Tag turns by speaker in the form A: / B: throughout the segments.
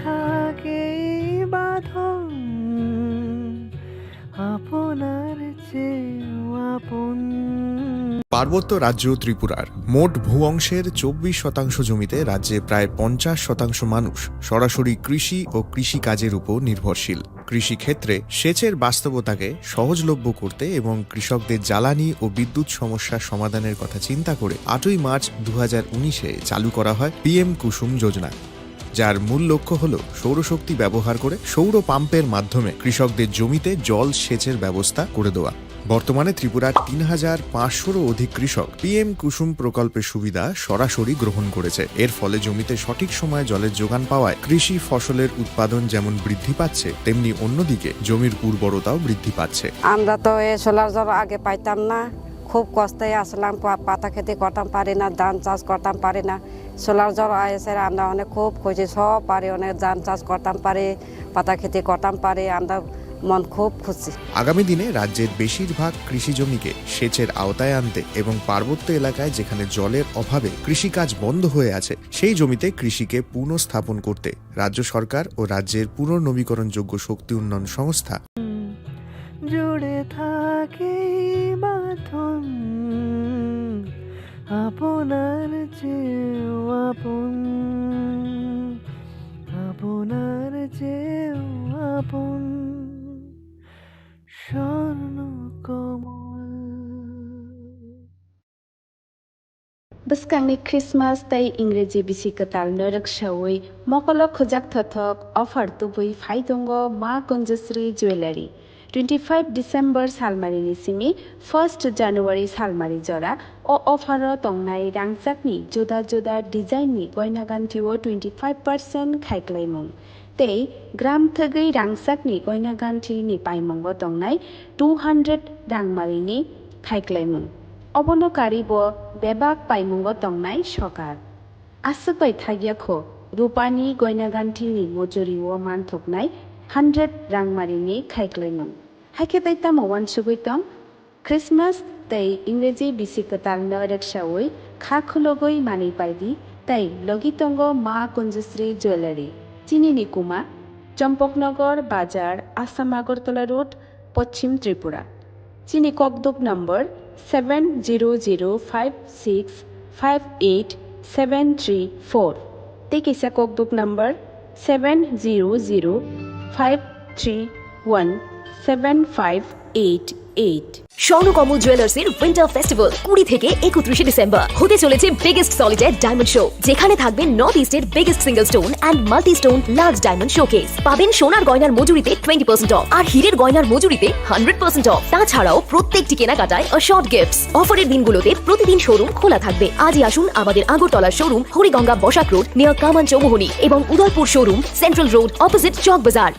A: থাকে বাঁধন আপনার চেয়েও আপন।
B: পার্বত্য রাজ্য ত্রিপুরার মোট ভূ অংশের ২৪% জমিতে রাজ্যে প্রায় ৫০% মানুষ সরাসরি কৃষি ও কৃষিকাজের উপর নির্ভরশীল। কৃষিক্ষেত্রে সেচের বাস্তবতাকে সহজলভ্য করতে এবং কৃষকদের জ্বালানি ও বিদ্যুৎ সমস্যার সমাধানের কথা চিন্তা করে ৮ই মার্চ ২০১৯-এ চালু করা হয় পিএম কুসুম যোজনা, যার মূল লক্ষ্য হল সৌরশক্তি ব্যবহার করে সৌর পাম্পের মাধ্যমে কৃষকদের জমিতে জল সেচের ব্যবস্থা করে দেওয়া। বর্তমানে ত্রিপুরার ৩,৫০০-রও অধিক কৃষক পিএম কুসুম প্রকল্পের সুবিধা সরাসরি গ্রহণ করেছে। এর ফলে জমিতে সঠিক সময়ে জলের যোগান পাওয়ায় কৃষি ফসলের উৎপাদন যেমন বৃদ্ধি পাচ্ছে, তেমনি অন্যদিকে জমির উর্বরতাও বৃদ্ধি পাচ্ছে।
C: আমরা তো এই সোলার জল আগে পাইতাম না, খুব কষ্টে আসলাম, পাতা খেতে করতাম পারি না, ধান চাষ করতাম পারি না। সোলার জল এসে আমরা অনেক খুব খুশি, সব পারি, অনেক ধান চাষ করতাম পারি, পাতা খেতে করতাম পারি, আমরা মন খুব খুশি।
B: আগামী দিনে রাজ্যের বেশিরভাগ কৃষি জমিকে সেচের আওতায় আনতে এবং পার্বত্য এলাকায় যেখানে জলের অভাবে কৃষিকাজ বন্ধ হয়ে আছে, সেই জমিতে কৃষিকে পুনঃস্থাপন করতে রাজ্য সরকার ও রাজ্যের পুনর্নবীকরণযোগ্য শক্তি উন্নয়ন সংস্থা
A: জুড়ে থাকে বাঁধন আপনার চেয়েও আপন, আপনার চেয়েও আপন Swarnakamal.
D: Bwskangni Christmas tei Ingreji bisi katal norak shawui mokolo khojak thothok offer tubui phaidongo Ma Kunjasri Jewelry 25 December salmarini simi 1st January salmari jora o offer tongnai rangchakni joda joda design ni goina ganthio 25% khaiklaimung tei gram thagui rangchakni goina ganthi ni paimongo tongnai 200 rangmarini khaiklaimung অবনকারী ব বেবাক পাইমুঙ্গ তংনাই সকার আসুকবাই থাগিয়াখো রূপানি গয়নাগান্ঠিনি মজুরি ও মানথকনাই 100 রাংমারিনি খাইক্লাইমুং হাইকেতাইতাম one সুবৈতং Christmas তাই ইংরেজি বিসিকতাল নরেকসাওই খাখুলগই মানি পাইদি তাই লগিতঙ্গ মা কুঞ্জশ্রী jewellery চিনিনি কুমা চম্পকনগর বাজার Assam Agartala road পশ্চিম ত্রিপুরা চিনি ককদুক number 7005658734 Tekisa kokduk number 7005317588
E: Swarnakamal জুয়েলার্সের উইন্টার ফেস্টিভ্যাল 20 থেকে 31 ডিসেম্বর হতে চলেছে বিগেস্ট সলিটার ডায়মন্ড শো, যেখানে থাকবে নর্থ ইস্টের biggest single stone and multi stone large diamond showcase. পাবেন সোনার গয়নার মজুরিতে 20% অফ আর হীরের গয়নার মজুরিতে 100% অফ। তাছাড়াও প্রত্যেকটি কেনাকাটায় অশর্ট গিফটস। অফারের দিনগুলোতে প্রতিদিন শোরুম খোলা থাকবে। আজই আসুন আমাদের আগরতলার showroom Hariganga Basak road near Kaman Chowmuhani এবং Udaipur showroom central road opposite Chowk Bazar.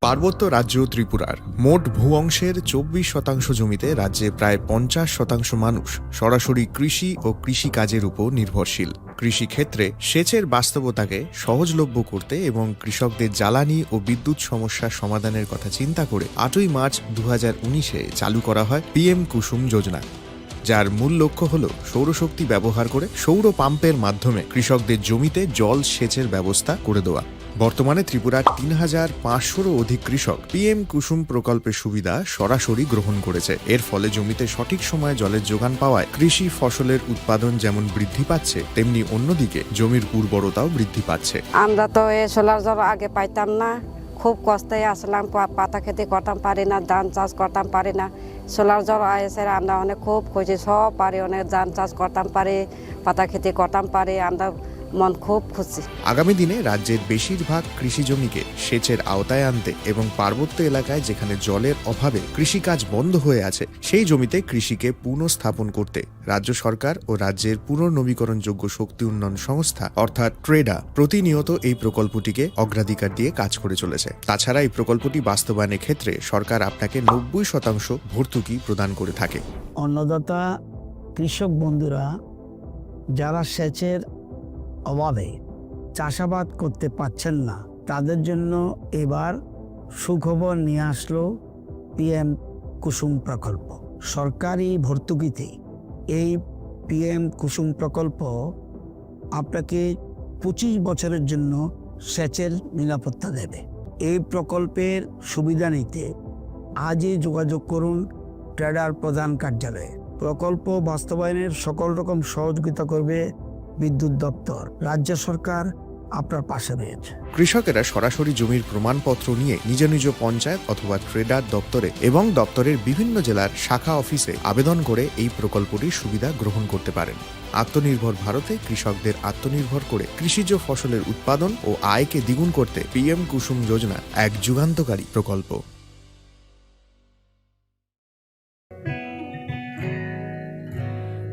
B: পার্বত্য রাজ্য ত্রিপুরার মোট ভূ অংশের ২৪% জমিতে রাজ্যে প্রায় ৫০% মানুষ সরাসরি কৃষি ও কৃষিকাজের উপর নির্ভরশীল। কৃষিক্ষেত্রে সেচের বাস্তবতাকে সহজলভ্য করতে এবং কৃষকদের জ্বালানি ও বিদ্যুৎ সমস্যার সমাধানের কথা চিন্তা করে ৮ই মার্চ ২০১৯-এ চালু করা হয় পিএম কুসুম যোজনা, যার মূল লক্ষ্য হল সৌরশক্তি ব্যবহার করে সৌর পাম্পের মাধ্যমে কৃষকদের জমিতে জল সেচের ব্যবস্থা করে দেওয়া। বর্তমানে ত্রিপুরার ৩,৫০০-রও অধিক কৃষক পিএম কুসুম প্রকল্পের সুবিধা সরাসরি গ্রহণ করেছে। এর ফলে জমিতে সঠিক সময়ে জলের যোগান পাওয়ায় কৃষি ফসলের উৎপাদন যেমন বৃদ্ধি পাচ্ছে, তেমনি অন্যদিকে জমির উর্বরতাও বৃদ্ধি পাচ্ছে।
C: আমরা তো এই সোলার জল আগে পাইতাম না, খুব কষ্টে আসলাম, পাতা খেতে করতাম পারি না, ধান চাষ করতাম পারি না। সোলার জল এসে আমরা অনেক খুব খুশি, সব পারি, অনেক ধান চাষ করতাম পারি, পাতা খেতে করতাম পারি, আমরা মন খুব খুশি।
B: আগামী দিনে রাজ্যের বেশিরভাগ কৃষি জমিকে সেচের আওতায় আনতে এবং পার্বত্য এলাকায় যেখানে জলের অভাবে কৃষিকাজ বন্ধ হয়ে আছে, সেই জমিতে কৃষিকে পুনঃস্থাপন করতে রাজ্য সরকার ও রাজ্যের পুনর্নবীকরণযোগ্য শক্তি উন্নয়ন সংস্থা অর্থাৎ ট্রেডা প্রতিনিয়ত এই প্রকল্পটিকে অগ্রাধিকার দিয়ে কাজ করে চলেছে। তাছাড়া এই প্রকল্পটি বাস্তবায়নের ক্ষেত্রে সরকার আপনাকে 90% ভর্তুকি প্রদান করে থাকে।
F: অন্নদাতা কৃষক বন্ধুরা যারা সেচের অভাবে চাষাবাদ করতে পারছেন না, তাদের জন্য এবার সুখবর নিয়ে আসলো পিএম কুসুম প্রকল্প। সরকারি ভর্তুকিতে এই পিএম কুসুম প্রকল্প আপনাকে 25 বছরের জন্য সেচের নিরাপত্তা দেবে। এই প্রকল্পের সুবিধা নিতে আজই যোগাযোগ করুন ট্রেডার প্রধান কার্যালয়ে। প্রকল্প বাস্তবায়নের সকল রকম সহযোগিতা করবে বিদ্যুৎ দপ্তর। রাজ্য সরকার আপনার পাশে রয়েছে।
B: কৃষকেরা সরাসরি জমির প্রমাণপত্র নিয়ে নিজ নিজ পঞ্চায়েত অথবা ট্রেডার দপ্তরে এবং দপ্তরের বিভিন্ন জেলার শাখা অফিসে আবেদন করে এই প্রকল্পটির সুবিধা গ্রহণ করতে পারেন। আত্মনির্ভর ভারতে কৃষকদের আত্মনির্ভর করে কৃষিজ ফসলের উৎপাদন ও আয়কে দ্বিগুণ করতে পিএম কুসুম যোজনা এক যুগান্তকারী প্রকল্প।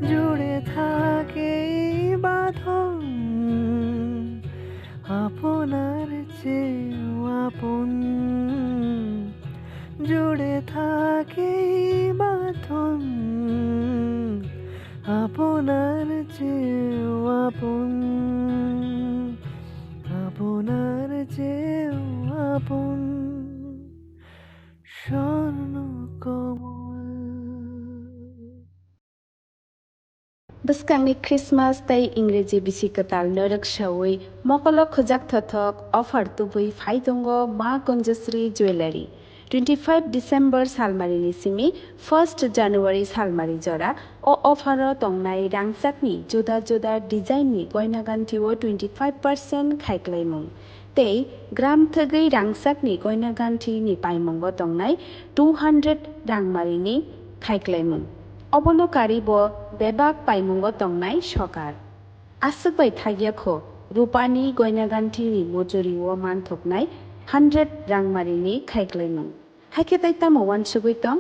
A: জুড়ে থাকে বাঁধন আপনার চেয়েও আপন, জুড়ে থাকে বাঁধন আপনার চেয়েও আপন, আপনার চেয়েও আপন স্বর্ণ কমল।
D: Bwskangni Christmas tei Ingreji bisi katal norak shawui mokolo khojak thothok offer tubui phaidongo Ma Kunjasri Jewelry 25 December salmarini simi 1st January salmari jora o offer tongnai rangchakni juda juda design ni goina ganthi o 25% khaiklaimung tei gram thagui rangchakni goina ganthi ni paimongo tongnai 200 rangmarini khaiklaimung অবলকারী ব বেবাক পাইমুঙ্গ তংনাই সকার আসুকবাই থাইয়াখো রূপানি গয়নাগান্ঠিনি মজুরি ও মানথকনাই 100 রাংমারিনি খাইক্লাইমুং হাইকে তাইতাম one সুগুইতং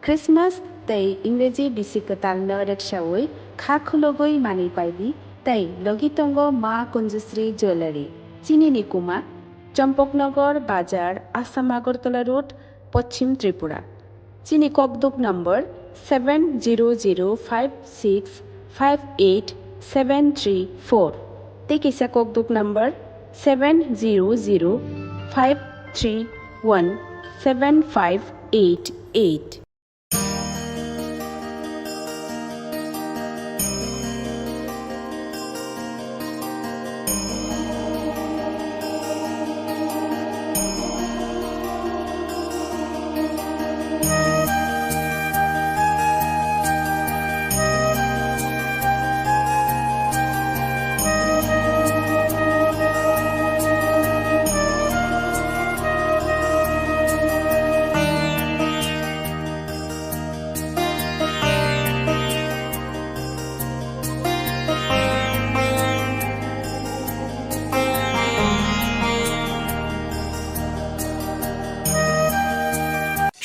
D: Christmas তাই ইংরেজি বিসিকতাল নরেকসাওই খাখুলগই মানি পাইবি তাই লগিতঙ্গ মা কুঞ্জশ্রী jewellery চিনিনি কুমা চম্পকনগর বাজার Assam Agartala road পশ্চিম ত্রিপুরা চিনি ককদুক number 7006587334 Tekisa kokduk number 7005317588.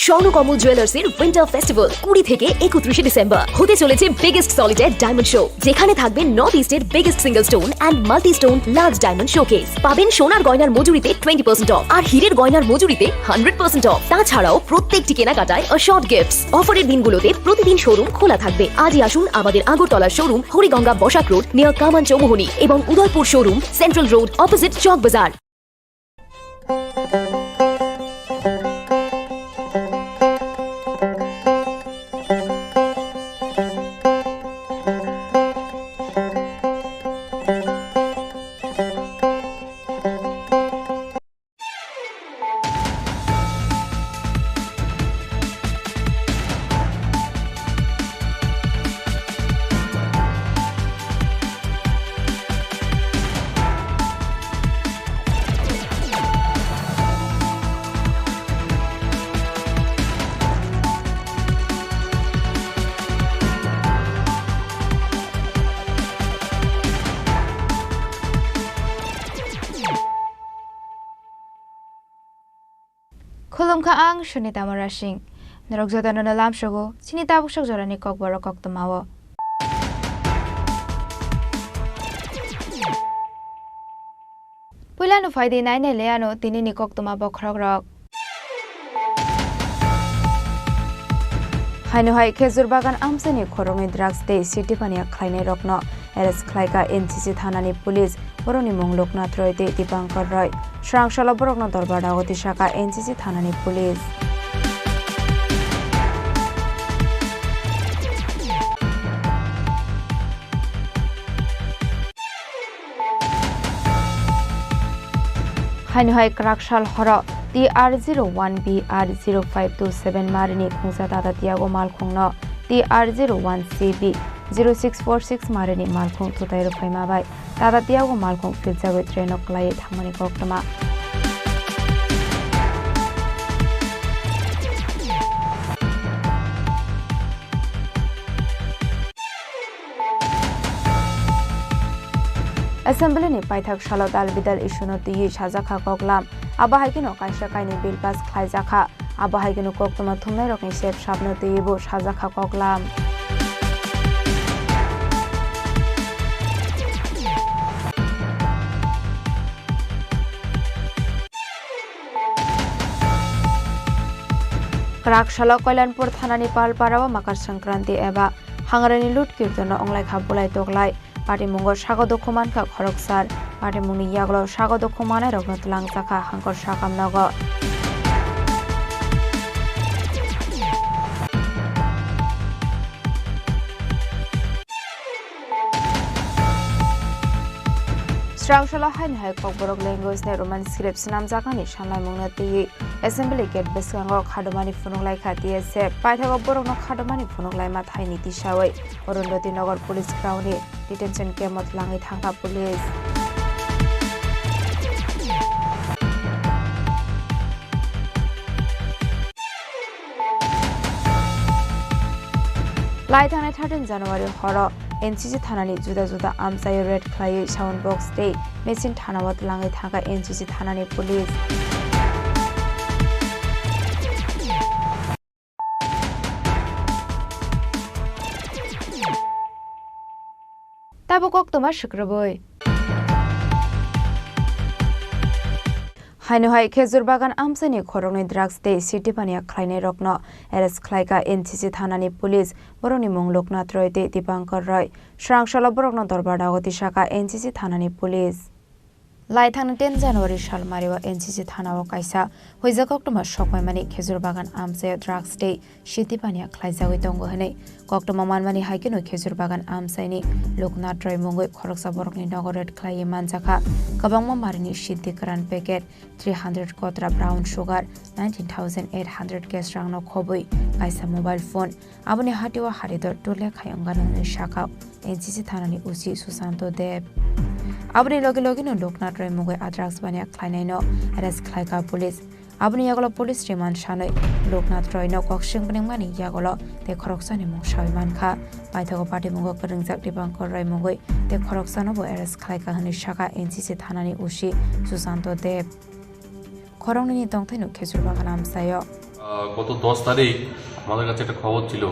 E: Swarnakamal জুয়েলার্সের উইন্টার ফেস্টিভ্যাল 20 থেকে 31 ডিসেম্বর হতে চলেছে বিগেস্ট সলিটার ডায়মন্ড শো, যেখানে থাকবে নর্থ ইস্টের biggest single stone and multi stone large diamond showcase. পাবেন সোনার গয়নার মজুরিতে 20% অফ আর হীরের গয়নার মজুরিতে 100% অফ। তাছাড়াও প্রত্যেকটি কেনাকাটায় শর্ট গিফটস। অফারের দিনগুলোতে প্রতিদিন শোরুম খোলা থাকবে। আজই আসুন আমাদের আগরতলার showroom Hariganga Basak road near Kaman Chowmuhani এবং Udaipur showroom central road opposite Chowk Bazar.
G: Khulumkha ang Shunita Marashing. Narogzota na nalam shugo, sinitabok siya zorani kogbaro koktumawo. Pula no faydi nai ne leano tini ni koktumabo krogrok. Haino hai khezur bagan amsani khorongi drugs te city pania khlaine rokno eres khlaika NCC thanani police boroni monglokna troite Dipankar Roy Shrangshalo borokno dorbar dagoti shaka NCC thanani police হাইনহাই ক্রাকশাল হর TR01BR0527 মারিনি খুংসা দাদা Thiago মালখুংনো TR01CB 0646 মারিনি মালখুং থুতাই রুফাইমাবাই দাদা Thiago মালখুং ফিলজাগৈ ট্রেনক ক্লাই থাংমানি কক্তমা Assembly paithak shalo dal bidal issuno tiyi sajaka koklam abahaigino kaisa kaini bill pass khlaijaka abahaigino koktoma thumnai rokni sep sabno tiyibo sajaka koklam Krakshalo Kailanpur thanani palparawa makar sankranti eba hangrani lut kirtono onglai khabulai toklai Patimungo Shagodo Kumanka Khoroksar, Patimuni Yaglo Shagodo Kumane Rognotlang Zaka Hankor Shakam Nogo. Strangshala Hain Hai Kokborok language ne Roman scripts nam Zakani Shanlai Munati Assembly Gate Beskango Kadomani Funulai Katiese, Paithago Borok no Kadomani Funulai Mathai Niti Shawai, Orundoti Nogor Police Crowny, Detention Camp of Langi Thanga Police. Laithane 13 January Horo NCC Thanani Juda Juda Amsai Red Clay Sound Box Day Machine Thanawat Langi Thanga NCC Thanani Police. Tabukok Toma Shukraboy. Hainohai Khezurbagan Amsani Khorongni Drugs Day City Pania Klaine Rokno Eres Klaika NCC Thanani Police Boroni Monglokna Troite Dipankar Roy Shrangshala Borokno Dorbada Shaka NCC Thanani Police Laithang 10 January Shalmariwa NCC Thanao Kaisa Huizakokuma Shokmani Khezurbagan Amse Drugs Day City Pania Klaizawi Tongo Hene Koktoma Manmani Haikino Khezurbagan Amsaini Lokna Troy Mongoi Khoroksa Borokni Nogoret Klai Manjaka Kabangma Marini Shiti Karan Packet 300 Kotra Brown Sugar 19,800 Gas Rangno Khobui Kaisa Mobile Phone Abuni Hatiwa Haridor Tule Khayongano Shaka NCC Thanani Usi Susanto Deb Abuni Logino Lokna Troy Mongoi Adrugs Bania Klainaino Eres Klaika Police Abuni Yagolo Police Remand Shanoi Lokna Troy no Kokshing Mani Yagolo Te Khoroksani Mongshawi Manka Paithago Party Mongo Karingzak Dipankar Roy Mongoi Te Khoroksanobo Eres Klaika Hani Shaka NCC Thanani Ushi Susanto Deb Khorongni Dongthenu Khezurbagan Amsayo
H: গত 10 তারিখ আমাদের কাছে একটা খবর ছিল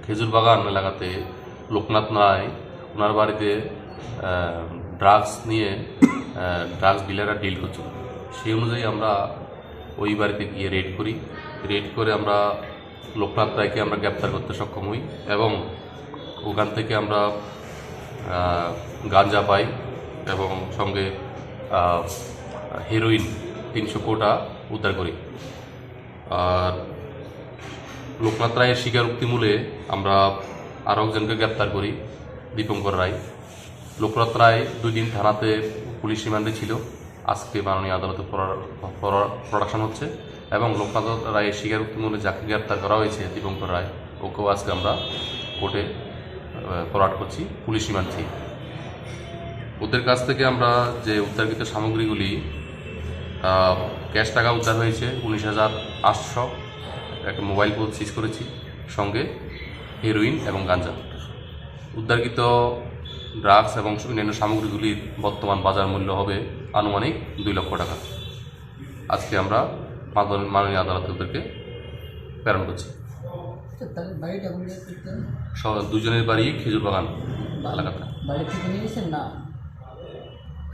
H: খেজুরবাগান এলাকাতে লোকনাথ রায় ওনার বাড়িতে drugs নিয়ে ড্রাগস ডিলাররা ডিল করছিল সেই অনুযায়ী আমরা ওই বাড়িতে গিয়ে রেড করে আমরা লোকনাথ রায়কে আমরা গ্রেপ্তার করতে সক্ষম হই এবং ওখান থেকে আমরা গাঁজা পাই এবং সঙ্গে হেরোইন 300 কোটা উদ্ধার করি আর লোকনাথ রায়ের স্বীকারোক্তি মূলে আমরা আরও একজনকে গ্রেপ্তার করি দীপঙ্কর রায় লোকনাথ রায় 2 দিন থানাতে পুলিশ রিমান্ডে ছিল আজকে মাননীয় আদালতে প্রোডাকশন হচ্ছে এবং লোকনাথ রায়ের স্বীকারোক্তি মূলে যাকে গ্রেপ্তার করা হয়েছে দীপঙ্কর রায় ওকেও আজকে আমরা কোর্টে ফরওয়ার্ড করছি পুলিশ রিমান্ড থেকে ওদের কাছ থেকে আমরা যে উদ্ধারকৃত সামগ্রীগুলি ক্যাশ টাকা উদ্ধার হয়েছে 19,800 একটা মোবাইল ফোন সিজ করেছি সঙ্গে হেরোইন এবং গাঁজা উদ্ধারকৃত ড্রাগস এবং অন্যান্য সামগ্রীগুলির বর্তমান বাজার মূল্য হবে আনুমানিক 2 লক্ষ টাকা আজকে আমরা মাননীয় আদালতে ওদেরকে প্রেরণ করছি দুজনের বাড়ি খেজুরবাগান এলাকাতে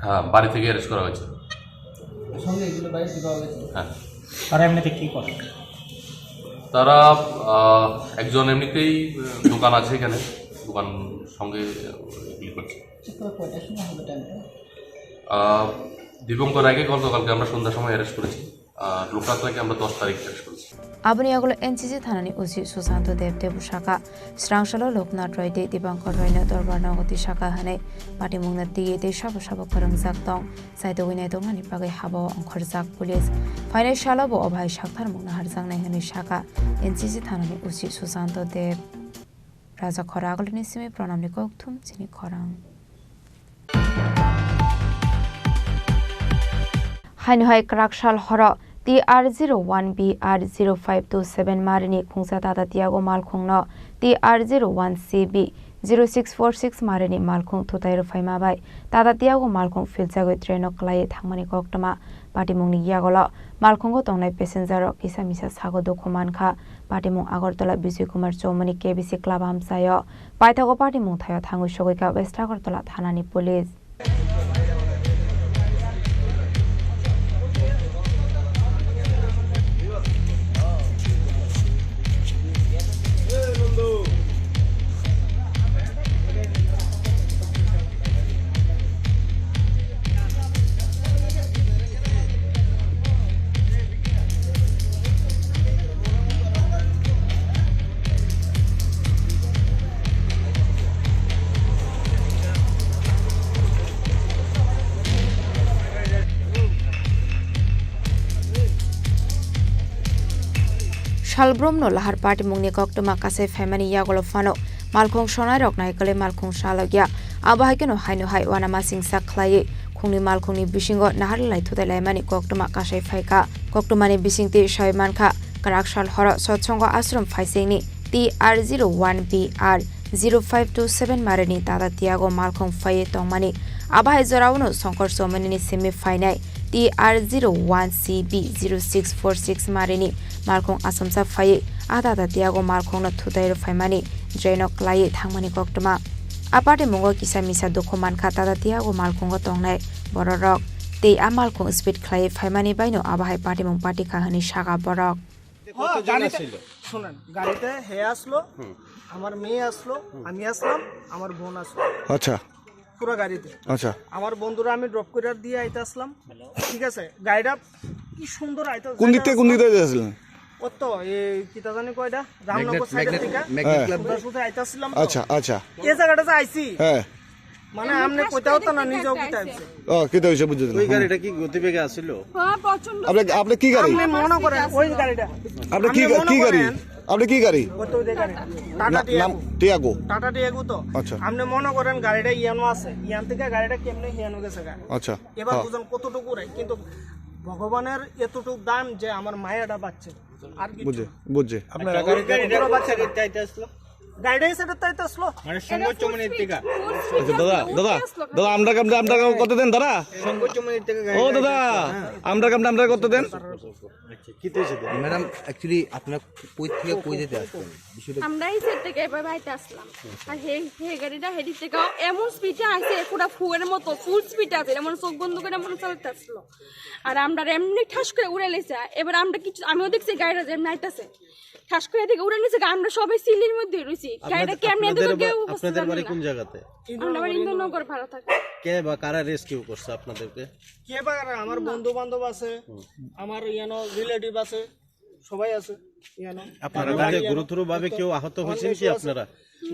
H: হ্যাঁ বাড়ি থেকে অ্যারেস্ট করা হয়েছে হ্যাঁ
I: তারা এমনিতে কি করে
H: তারা একজন এমনিতেই দোকান আছে এখানে দোকান সঙ্গে করছে দীপঙ্কর রায়কে গতকালকে আমরা সন্ধ্যার সময় অ্যারেস্ট করেছি আর লোকনাথরায়কে আমরা 10 তারিখ শেষ করেছি।
G: aboni agolo NCC thanani usi Susanto Devdev Shaka Srangshalo Loknath Roy de Dipankar Roy na Dorbar Nagati Shaka hanai pati mungna tiye te shabo karangjak tong saito winai tongani pagai habo angkharjak police final shalabo obhai shakthar mungna harjang nai hani Shaka NCC thanani usi Susanto Dev Raja khora agolni simi pranamni kok thum chini khorang Hainhai Krakshal Hora TR01BR0527 Marini Khungsa Tata Tiago Malkhungno TR01CB 0646 Marini Malkhung Thutairo Faimabai Tata Tiago Malkhung Filjago Traino Klai Thangmani Koktama Patimungni Yagola Malkhungo Tongnai Passenger Kisa Misa Sago Dokumankha Patimung Agartala Bijay Kumar Chomani KBC Club Amsayo Paithago Patimung Thayo Thangu Shogoika West Agartala Thanani Police Shalbromno lahar party mungni koktoma kase family yagolo fano Malkhung Shonai Roknai Kale Malkhung Shalagya Abahikeno Haino Hai Wanama Sing Saklaye Khungni Malkhungni Bishingo Naharlai Thudalai Mani Koktoma Kasai Faika Koktomani Bisingti Shaimankha Karakshal Hora Sotsongo Ashram Faisingni TR01BR 0527 Marini Tata Tiago Malkhung Faye Tongmani Abahai Zorauno Sonkor Somani Semi Final TR01CB 0646 Marini Malkhung Asamsa Faye Adata Tiago Malkhung Thudairo Faimani Draino Klai Thangmani Koktoma Aparte Mungo Kisa Misa Dokuman Kata Tiago Malkhung Tongnai Borok Te Amalkhung Speed Klai Faimani Baino Abahai Party Mung Party Kahani Shaka Borok
I: শুনেন গাড়িতে হে আসলো আমার মেয়ে আসলো আমি আসলাম আমার বোন আসলো
J: আচ্ছা
I: পুরো গাড়িতে
J: আচ্ছা
I: আমার বন্ধুরা আমি ড্রপ করে দিয়ে আইতে আসলাম ঠিক আছে গাড়িটা কি সুন্দর আইতো
J: কোন দিক থেকে যাচ্ছিলেন
I: কত এই কিটা জানি কয়টা রামনগর সাইড থেকে সুদা আইতে আসলাম
J: আচ্ছা আচ্ছা
I: এই জায়গাটাতে আইছি
J: হ্যাঁ
I: মানে আমনে কইতাও তো না নিজেও কিটা আইছে
J: ও কিটা হইছে বুঝছেন
K: ওই গাড়িটা কি গতিবেগে আসছিল
I: হ্যাঁ প্রচন্ড
J: আপনি কি গাড়ি
I: আপনি মনে করেন ওই গাড়িটা
J: আপনি কি গাড়ি আপনি কি গাড়ি
I: কত ওই গাড়ি
J: নাম টিয়াগো
I: টাটা টিয়াগো তো
J: আচ্ছা
I: আপনি মনে করেন গাড়িটা ইয়ানো আছে ইয়ান থেকে গাড়িটা কেমনে ইয়ানো গেছে গা
J: আচ্ছা
I: এবার বুঝুন কতটুকু রে কিন্তু ভগবানের এতটুকু দান যে আমার মায়েরা বাচ্চা আর কি
J: বুঝে
K: আপনারা গাড়িটা বাচ্চা চাইতে আসলো
I: গাড়িটা সেটা তাইতে আসলো
K: মানে সংগোচমনির থেকে
J: আচ্ছা দাদা আমরা কত দেন দাদা
K: সংগোচমনির থেকে
J: ও দাদা আমরা কত দেন
K: কি হইছে ম্যাডাম অ্যাকচুয়ালি আপনারা কই থেকে কই যেতে আসছেন
L: আমরা এই সেট থেকে এবার বাইতে আসলাম আর হে গাড়িটা হেডি থেকে এমন স্পিডে আসে পুরো ফুয়ের মতো ফুল স্পিড আছে এমন চোখ বন্ধ করে এমন চালাতে আসলো আর আমরা এমনি ঠাস করে উড়ে লেছে এবার আমরা কিছু আমিও দেখছি গাড়িটা যেমন আইতাছে ঠাস করে থেকে উড়ে নিছে আমরা সবাই সিলির মধ্যে রইছি গাড়িটা কেমনে এত কেউ
K: আপনাদের বাড়ি কোন জায়গাতে
L: আমরা বাড়ি ইন্দ্রনগর ভাড়া থাকি
K: কে বা কারা রেস্কিউ করছে আপনাদেরকে
I: কে বা আমার বন্ধু বান্ধব আছে আমার ইয়ানো রিলেটিভ আছে সবাই আছে ইয়ানো
K: আপনারা গাড়ি গুরুতরভাবে কেউ আহত হয়েছেন কি আপনারা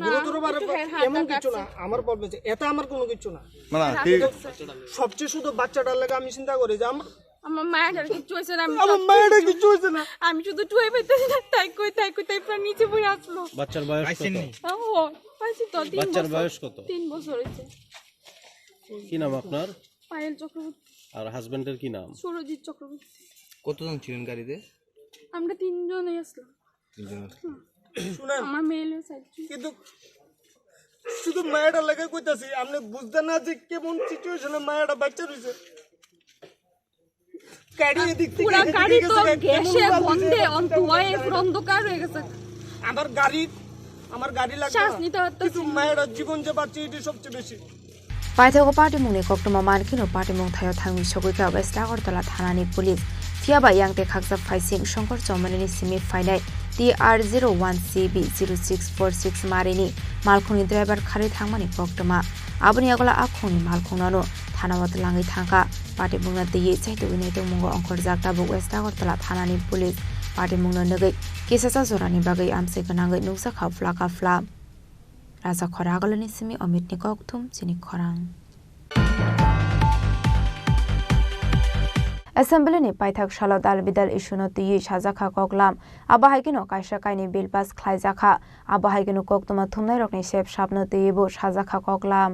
I: গুরুতরভাবে এমন কিছু না আমার পড়বে এটা আমার কোনো কিছু না
J: না ঠিক
I: সবচেয়ে শুধু বাচ্চাটার লাগে আমি চিন্তা করি যে
L: আমার মায়ের কিছু হয়েছে না
I: আমার মায়ের কিছু হয়েছে না
L: আমি শুধু টুয়ে পাইতেছি না তাই কই প্রায় নিচে বই আসলো
K: বাচ্চার বয়স কত
L: ও পাইছি তো 3
K: বাচ্চার বয়স কত
L: 3 বছর হয়েছে
K: কি নাম আপনার
L: পায়েল চক্রবর্তী
K: আর হাজবেন্ডের কি নাম
L: সুরজিৎ চক্রবর্তী
K: কতজন ছিলেন গাড়িতে
L: আমরা 3 জনই আসলাম
I: শুনেন
L: আমার মেয়ের সাইড
I: কিন্তু শুধু মায়েরা লাগে কইতাছি আপনি বুঝতে না যে কেমন সিচুয়েশনে মায়েরা বাচ্চা রইছে গাড়ি এদিক থেকে
L: পুরো গাড়ি তো গ্যাসে বন্ধে অন্ধকারে অন্ধকার হয়ে গেছে
I: আমার গাড়ি লাগে
L: শ্বাস নিতে হচ্ছে
I: কিন্তু মায়েরা জীবন যে বাঁচে এটি সবচেয়ে বেশি
G: Paithago Party Mungni Koktoma Mankino Party Mung Thayo Thangi Shogoika West Agartala Thanani Police Thiaba Yangte Khaksa Faising Shankar Chomani Semi Final TR01CB 0646 Marini Malkhungni driver Khari Thangmani Koktoma Abuni Agola Akhungni Malkhungnano থানামত লাঙি থাকা party মুংনা দিয়ে চাইতে উইনাই তংমুঙ্গ অঙ্কর জাগটা বুক West Agartala থানাनि police party मुंनो नगै केसासा जरानि बागै आमसे गोनाङै नुसा खाफ्ला खाफ्ला राजा खरा आगलनि सिमि अमितनि कक्थुम चिनि खरां एसेम्बलिनि पाइथाक सालो दाल Bidal इस्युनो तुयि साजाखा कगलाम आबाहायगिनो कायसा कायनि bill pass खालायजाखा आबाहायगिनो कक्तमा थुमनाय रकनि सेब साबनो तुयिबो साजाखा कगलाम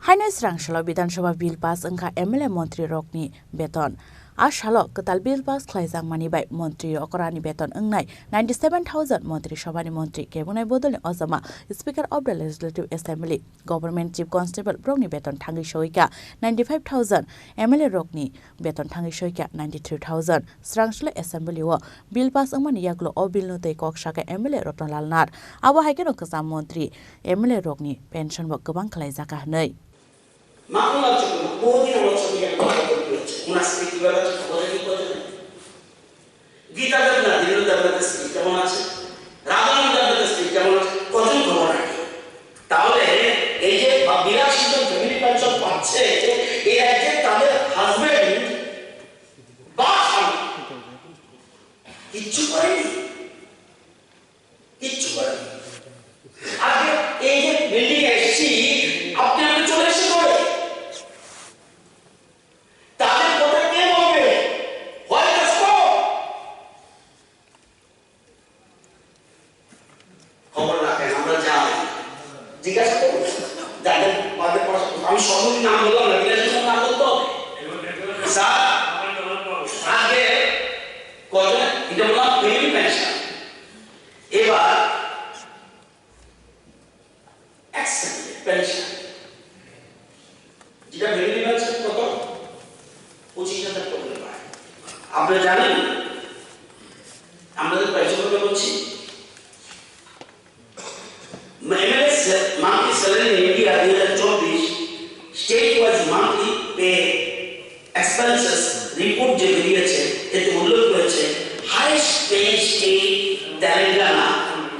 M: हाइनो स्रांसलो विधानसभा bill pass अंका MLA मन्त्री रकनि बेतन आशालो कताल बिल पास खालायजां मानिबाय मन्त्री अकरानि बेतन अंनाय 97,000 मन्त्री सभानि मन्त्री केबुनाय बदलनि अजमा speaker of the legislative assembly government chief constable ब्रकनि बेतन थांगि सयका 95,000 एमएलए रकनि बेतन थांगि सयका 93,000 स्रांसलो एसेम्बली व बिल पास अंमानि यागलो अ बिल नतै कक्साका एमएलए रतनलाल नाथ आबो हायकेनो कसा मन्त्री एमएलए रकनि पेन्सन व गोबां खालायजाका हनै
N: una scrittura cosa di cosa Gita Devna Dilu Devna speech কেমন আছে রামায়ণ Devna স্পিচ কেমন আছে কতজন খবর রাখে তাহলে এই যে 82 জন ফ্যামিলি পেনশন পাচ্ছে এই রাজ্যে তাদের হাজবেন্ড বা কিচ্ছু করেনি আগে এই যে বিল্ডিং এসেছি আপনি চলে এসে করে আমি সর্বদিন নাম বললাম না বিলাসের নাম বলতো স্যার আগে কজন এটা বললাম ফ্যামিলি পেনশন এবার এক্সেন্ট পেনশন যেটা ফ্যামিলি পেনশন কত 25,000 টাকা পায় আপনারা জানেন আমাদের পেনশন কত বলছি monthly salary in India 2024 state-wise monthly pay expenses report যে বেরিয়েছে এতে উল্লেখ করেছে highest paying state Telangana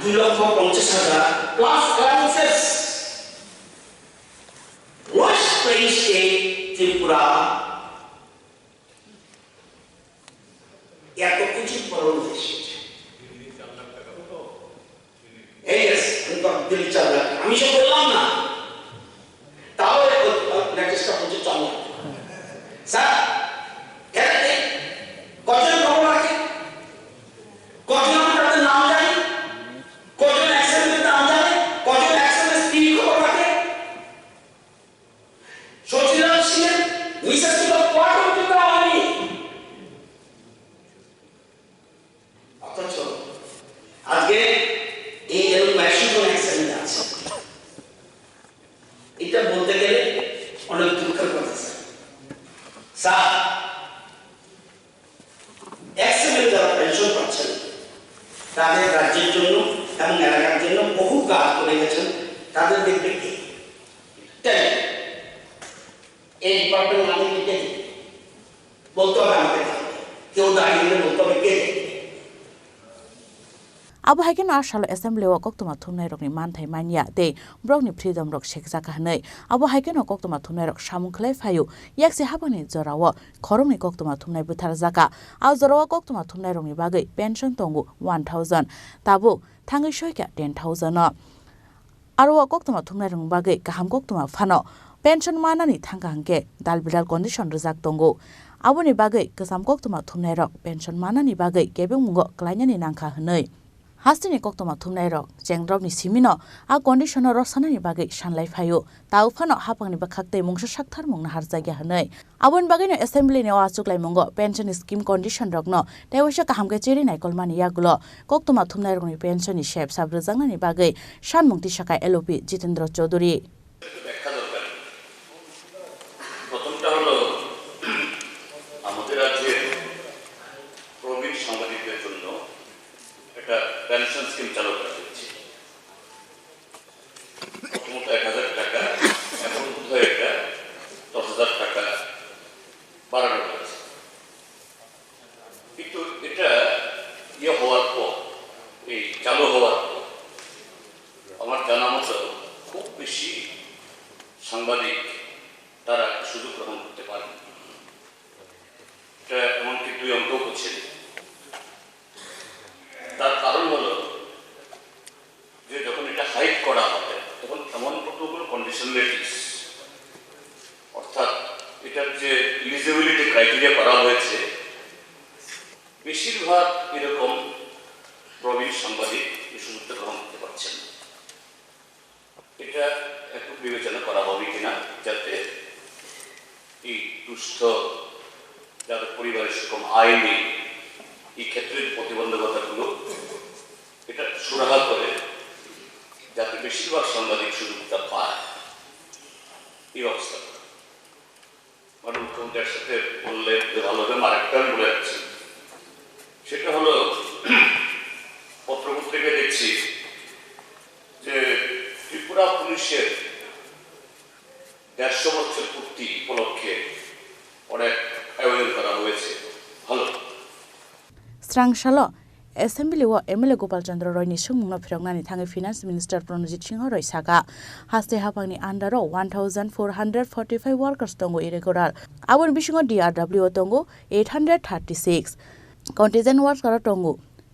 N: 2,50,000 plus allowances lowest paying state Tripura এত কিছু পরদেশ আমি সব বললাম না তাও চেষ্টা করছি চল স্যার কজন খবর রাখে কজন তাদের নাম জানে কজন অ্যাক্সিডেন্টের নাম জানে কজন অ্যাক্সিডেন্টের স্পিড খবর রাখে সচিরাজ সিং মিসেস ছিল কোয়ার্টার কিন্তু হয়নি অথচ আজকে এই এরকম ম্যাশিন অ্যাক্সিডেন্ট আছে এটা বলতে গেলে অনেক দুঃখের কথা স্যার অ্যাক্সিডেন্ট যারা পেনশন পাচ্ছেন তাদের রাজ্যের জন্য এবং এলাকার জন্য বহু কাজ করে গেছেন তাদের দেখবে কি এই ডিপার্টমেন্ট আমাদের কে বলতে হবে আমাদের কেউ দাঁড়িয়ে বলতে হবে কে
M: Abu Hagen Arshalo Assembly wa Koktoma Thumnai Rokni Manthai Mania de Brokni Freedom Rok Shekjaka Hanai Abu Hagen Koktoma Thumnai Rok Shamukhlai Phayu Yaksi Habani Zorawa Khoromni Koktoma Thumnai Buthar Zaka Au Zorawa Koktoma Thumnai Rokni Bagai Pension Tongu 1,000 Tabu Thangi Shoika 10,000 no Arwa Koktoma Thumnai Rok Bagai Kaham Koktoma Phano Pension Manani Thanga Hangke Dalbidal Condition Rizak Tongu Abuni Bagai Kasam Koktoma Thumnai Rok Pension Manani Bagai Gebeng Mungo Klainyani Nangkha Hanai Hastini Koktoma Thumnai Rok Jengrobni Simino a conditioner Rosanani Bagai Shanlai Fayu Tau Fano Hapangni Bakakte Mungsha Shakthar Mungna Harzagya Hanai Abun Bagino Assembly ne Wachuklai Mungo Pension Scheme Condition Rokno Dewasha Kahamge Chiri Naikolmani Yagulo Koktoma Thumnai Rokni Pension ni Shep Sabruzangani Bagai Shan Mungti Shakai LOP Jitendra Chaudhuri
N: প্রথমটা হলো আমাদের রাজ্যে প্রবীণ সাংবাদিকদের জন্য একটা pension scheme চালু করা হয়েছে প্রথমত 1,000 টাকা এখন বোধহয় এটা 10,000 টাকা বাড়ানো হয়েছে কিন্তু এটা হওয়ার পর এই চালু হওয়ার পর আমার জানা মতো খুব বেশি সাংবাদিক তারা সুযোগ গ্রহণ করতে আইনি এই ক্ষেত্রে প্রতিবন্ধকতাগুলো এটা সুরাহা করে যাতে বেশিরভাগ সাংবাদিক সুযোগটা পায় এই অবস্থা। মাননীয় মুখ্যমন্ত্রীর সাথে বললে ভালো হবে। আরেকটা আমি বলে যাচ্ছি, সেটা হলো পত্রপত্রিকায় দেখছি যে ত্রিপুরা পুলিশের 150 বছর পূর্তি উপলক্ষে অনেক আয়োজন করা হয়েছে। ভালো
M: স্রাংশাল Assembly wa MLA Gopal Chandra Roy ni sungmungna phiroknani thangi Finance Minister Pranajit Singh Roy saka haste hapangni under 1445 workers tongo irregular abon bisingo DRW tongo 836 contingent worker tongo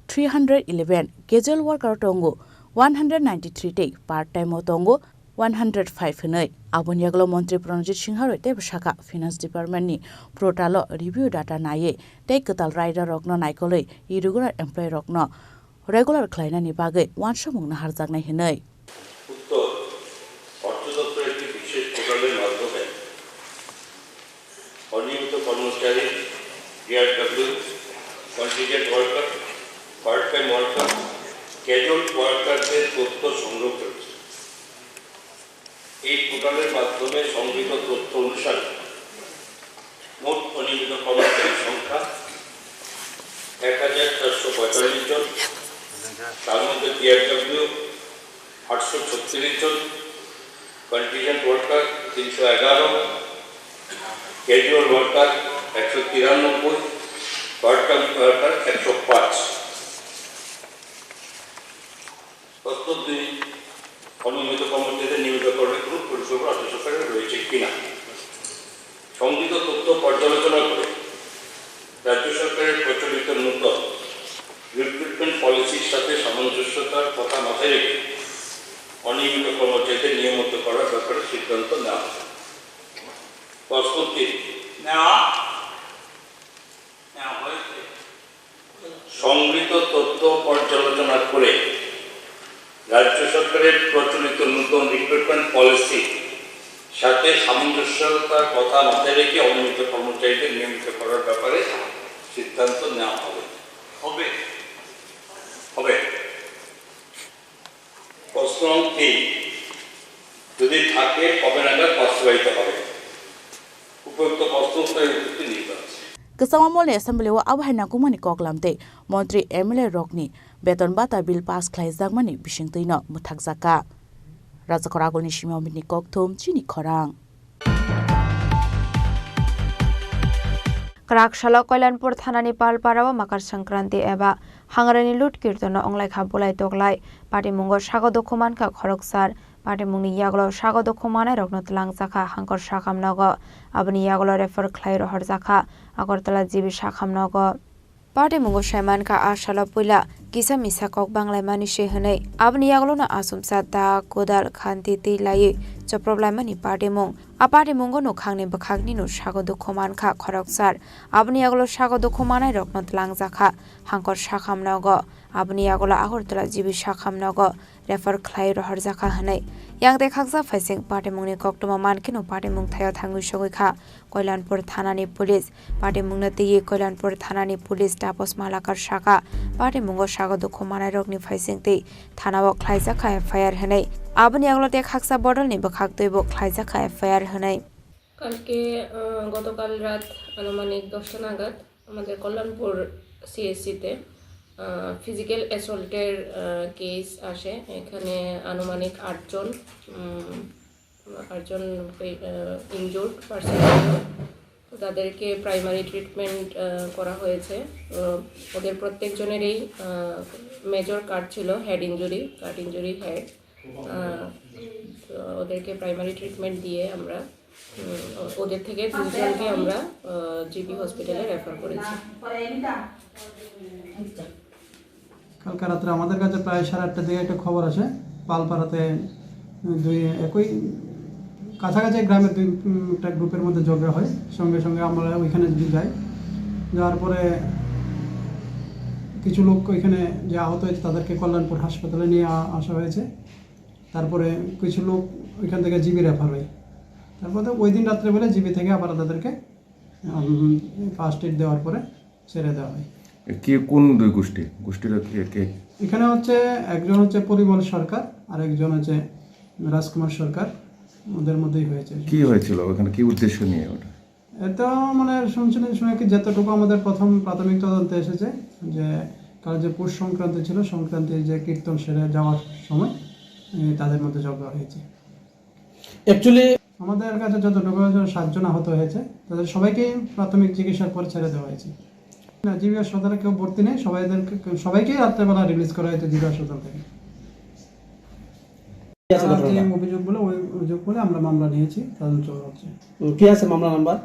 M: 311 casual worker tongo 193 te part time tongo 105 hinai abon yaglo Mantri Pranajit Singh Roy te saka Finance Department ni portal review data naye te katal rider rokno naikoloi irregular employee rokno regular khlaina ni bagai wanshamungna harjaknai hinai
N: উত্তর অর্থ দপ্তরের একটি বিশেষ পোর্টালের মাধ্যমে অনিয়মিত কর্মচারী, DRW, contingent worker, part time worker, casual ওয়ার্কারদের তথ্য সংগ্রহ করেছে। এই পোর্টালের মাধ্যমে সংগৃহীত তথ্য অনুসারে মোট অনিয়মিত কর্মচারীর সংখ্যা 1445 জন, তার মধ্যে ডিআরডব্লিউ 836 জন, contingent worker 311, casual worker 193, part time worker 105। প্রস্তুত দিন অনিয়মিত কর্মচারীদের নিয়মিতকরণের কোনো পরিষেবা রাজ্য সরকারের রয়েছে কিনা সংগৃহীত তথ্য পর্যালোচনা করে রাজ্য সরকারের প্রচলিত নূতন রিক্রুটমেন্ট পলিসির সাথে সামঞ্জস্যতার কথা মাথায় রেখে অনিয়মিত কর্মচারীদের নিয়মিত করার ব্যাপারে সিদ্ধান্ত নেওয়া হয়। প্রস্তুতি নেওয়া হয়েছে। সংগৃহীত তথ্য পর্যালোচনা করে রাজ্য সরকারের প্রচলিত নতুন রিক্রুটমেন্ট পলিসি সাথে সামঞ্জস্যতার কথা মাথায় রেখে অনিয়মিত কর্মচারীদের নিয়মিত করার ব্যাপারে সিদ্ধান্ত নেওয়া হবে। প্রশ্ন 3, যদি থাকে কবে নাগাদ বাস্তবায়িত হবে? উপযুক্ত প্রশ্ন উত্তরের নির্ভর আছে।
M: Kesamamol Assembly wa abhaina kumani koklamte Mantri MLA Rokni beton bata bill pass khlaijak mani bisingtino muthakjaka Rajakoragolni simamini kokthum chini khorang
G: Krakshalo Kailanpur Thanani Palpara Makar Sankranti Eba Hangarani Lut Kirtono Onglai Habulai Toglai Pati Mungo Shagodo Kumanka Khoroksar Pati Mungni Yaglo Shagodo Kumana Rognot Langsaka Hankor Shakam Nogo Abni Yaglo refer Klairo Horzaka Agortala Jibi Shakam Nogo Pati Mungo Shaimanka Ashala Pula Kisa Misakok Banglai Manishi Hane Abni Yaglo na Asumsa Da Kodal Khanti Tilai Chopробlemani Pati Mung Apati Mungo no Khangni Bakhagni no Shagodo Kumanka Khoroksar Abni Yaglo Shagodo Kumana Rognot Langsaka Hankor Shakam Nogo Abni Yaglo Agortala Jibi Shakam Nogo refer Klairo Horzaka Hane Yang de Khaksa Faising Pati Mungni Koktuma Mankino Pati Mung Thayo Thangu Shogika Kailanpur Thanani Police Pati Mungna Tiye Kailanpur Thanani Police Tapos Malakar Shaka Pati Mungo Shagodo Kumana Rogni Faising Ti Thanawo Khlaijaka FIR Hane Abni Yaglo de Khaksa Bodol ni Bakhagtoibo Khlaijaka FIR Hane
L: কালকে গতকাল রাত আনুমানিক 10টা নাগাদ আমাদের Kalyanpur সিএসসিতে physical অ্যাসল্টের case আসে। এখানে আনুমানিক 8 জন ইনজুর্ড পারসন, তাদেরকে প্রাইমারি ট্রিটমেন্ট করা হয়েছে। ওদের প্রত্যেকজনেরই মেজর কাট ছিল, হেড ইনজুরি, কাট ইনজুরি হেড। ওদেরকে প্রাইমারি ট্রিটমেন্ট দিয়ে আমরা ওদের থেকে 3 জনকে আমরা জিবি হসপিটালে রেফার করেছি।
O: কালকে রাত্রে আমাদের কাছে প্রায় 8:30টার দিকে একটা খবর আসে পালপাড়াতে একই কাছাকাছি গ্রামের 2টা গ্রুপের মধ্যে ঝগড়া হয়। সঙ্গে সঙ্গে আমরা ওইখানে যাই, যাওয়ার পরে কিছু লোক ওইখানে যে আহত হয়েছে তাদেরকে কল্যাণপুর হাসপাতালে নিয়ে আসা হয়েছে। তারপরে কিছু লোক ওইখান থেকে জিবি রেফার হয়। তারপরে ওই দিন রাত্রে বেলা জিবি থেকে আবার তাদেরকে ফার্স্ট এড দেওয়ার পরে ছেড়ে দেওয়া হয়।
J: কে কোন দুই গোষ্ঠীরা কে?
O: এখানে হচ্ছে একজন হচ্ছে পরিমল সরকার আর একজন হচ্ছে রাজকুমার সরকার, ওদের মধ্যেই হয়েছে।
J: কি হয়েছিল ওখানে, কি উদ্দেশ্য নিয়ে ওটা?
O: এটা মানে শুনছিলেন শুনে কি যতটুকু আমাদের প্রথম প্রাথমিক তদন্তে এসেছে যে কাল যে পৌষ সংক্রান্তি ছিল, সংক্রান্তির যে কীর্তন সেরে যাওয়ার সময় তাদের মধ্যে ঝগড়া হয়েছে।
I: অ্যাকচুয়ালি
O: আমাদের কাছে যতটুকু 7 জন আহত হয়েছে, তাদের সবাইকেই প্রাথমিক চিকিৎসার পর ছেড়ে দেওয়া হয়েছে। না, জিবি হাসপাতালে কেউ ভর্তি নেই, সবাইকেই রাত্রেবেলা রিলিজ করা হয়েছে জিবি হাসপাতাল থেকে। অভিযোগ বলে আমরা মামলা নিয়েছি, তদন্ত হচ্ছে।
I: কি আছে মামলা নাম্বার?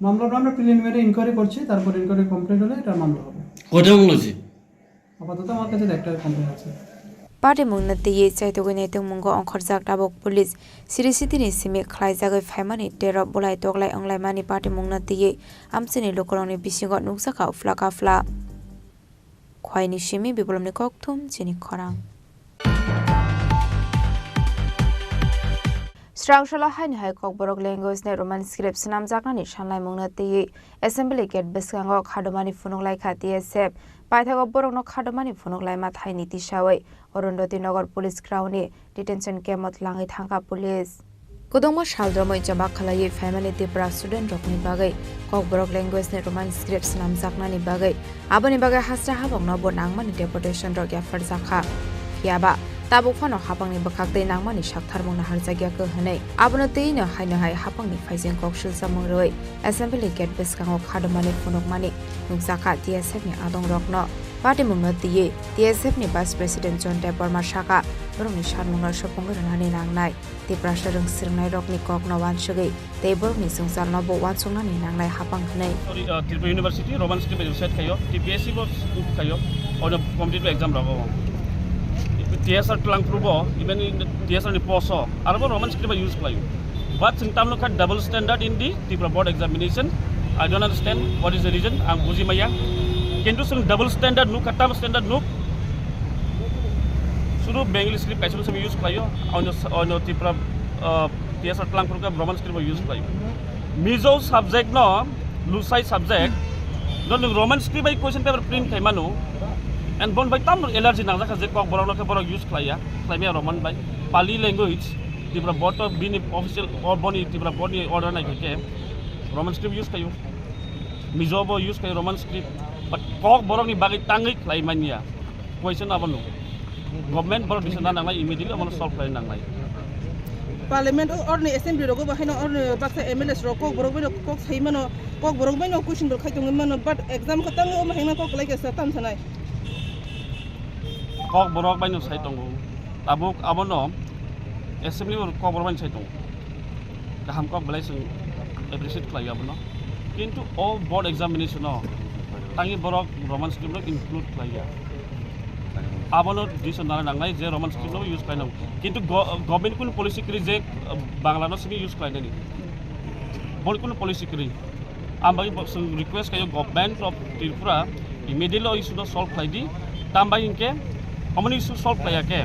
O: মামলাটা আমরা প্রিলিমিনারি ইনকোয়ারি করছি, তারপর ইনকোয়ারি কমপ্লিট হলে এটা মামলা হবে।
I: কয়টা মামলা আছে?
O: আপাতত আমার কাছে একটা কমপ্লেন আছে।
G: Party mungna tiye chaitogoi naitung mungo ongkhorjak tabok police sirisitini simi khlaijagai phaimani tero bolai toklai anglai mani party mungna tiye amchini lokolongni bisingo nuksaka flaka fla khwaini simi biplomni kokthum chini khorang Strangshalla haini hai kokborok language ne roman script snam jaknani sanlai mungna tiye assembly gate beskango khadomani fununglai khatiye sep Paithago borokno khadomani fununglai ma thaini tisawai Orondoti Nagar Police Ground detention camp langai thangka police Kodongma shaldromoi jama khalai family Tripura student rokni bagai kokborok language ne roman script snam jaknani bagai aboni bagai hasra habongno bo nangmani deportation rok yafar jakha phiaba tabuk phano hapangni bakhakdei nangmani saktharmungna harjagya ko hanai abono teino haino hai hapangni phaijeng koksul samung roi assembly gate beskango khadomani funukmani nukjaka TSF ni adong rokno Party mungna tiye TSF ni Vice President John Deborma Shaka borongni sanmungna sopongranani nangnai Tripura sarung sirnai rokni kokno wansugei Deborni sungsalno bo wansungni nangnai hapang hanai
P: Tripura University Roman script website kayo TPSC bo kayo ono competitive exam rago TSR tlang prubo even in TSR ni poso arbo Roman script use kayo but singtam lo double standard in the Tripura board examination I don't understand what is the reason am buji maya Kintu sung double standard nu katam standard nu suru Bengali script kaisa sami use kayo ono Tripura TSR tlang pruga Roman script use kayo mizo subject no lusai subject no Roman script by question paper print kai manu and bon by tam allergy nang jaka je kok borok ke borok use klaya klaya Roman by Pali language Tripura board of being official or boni Tripura board ni order nai ke Roman script use kayo mizo bo use kayo Roman script but kok borok ni bagi tangi klay mania question abonu government borok bisa nang nai immediately abonu solve klay nang nai
Q: Parliament or ni assembly rogo ba hino or baksa MLS ro kok borok bino kok saimano kok borok bino question ro khaitung mano but exam khatang o mahina kok lai ke satam sanai
P: kok borok bino saitung tabuk abono assembly kok borok bino saitung kaham kok belai sing appreciate klay abono kintu all board examination no tangi borok Roman script include klaya abono dison nara nangai je Roman script use kainam kintu government kun policy kri je bangla no simi use kainani bol kun policy kri ambai request kayo government of Tripura immediately issue no solve khai di tambai inke amani issue solve klaya ke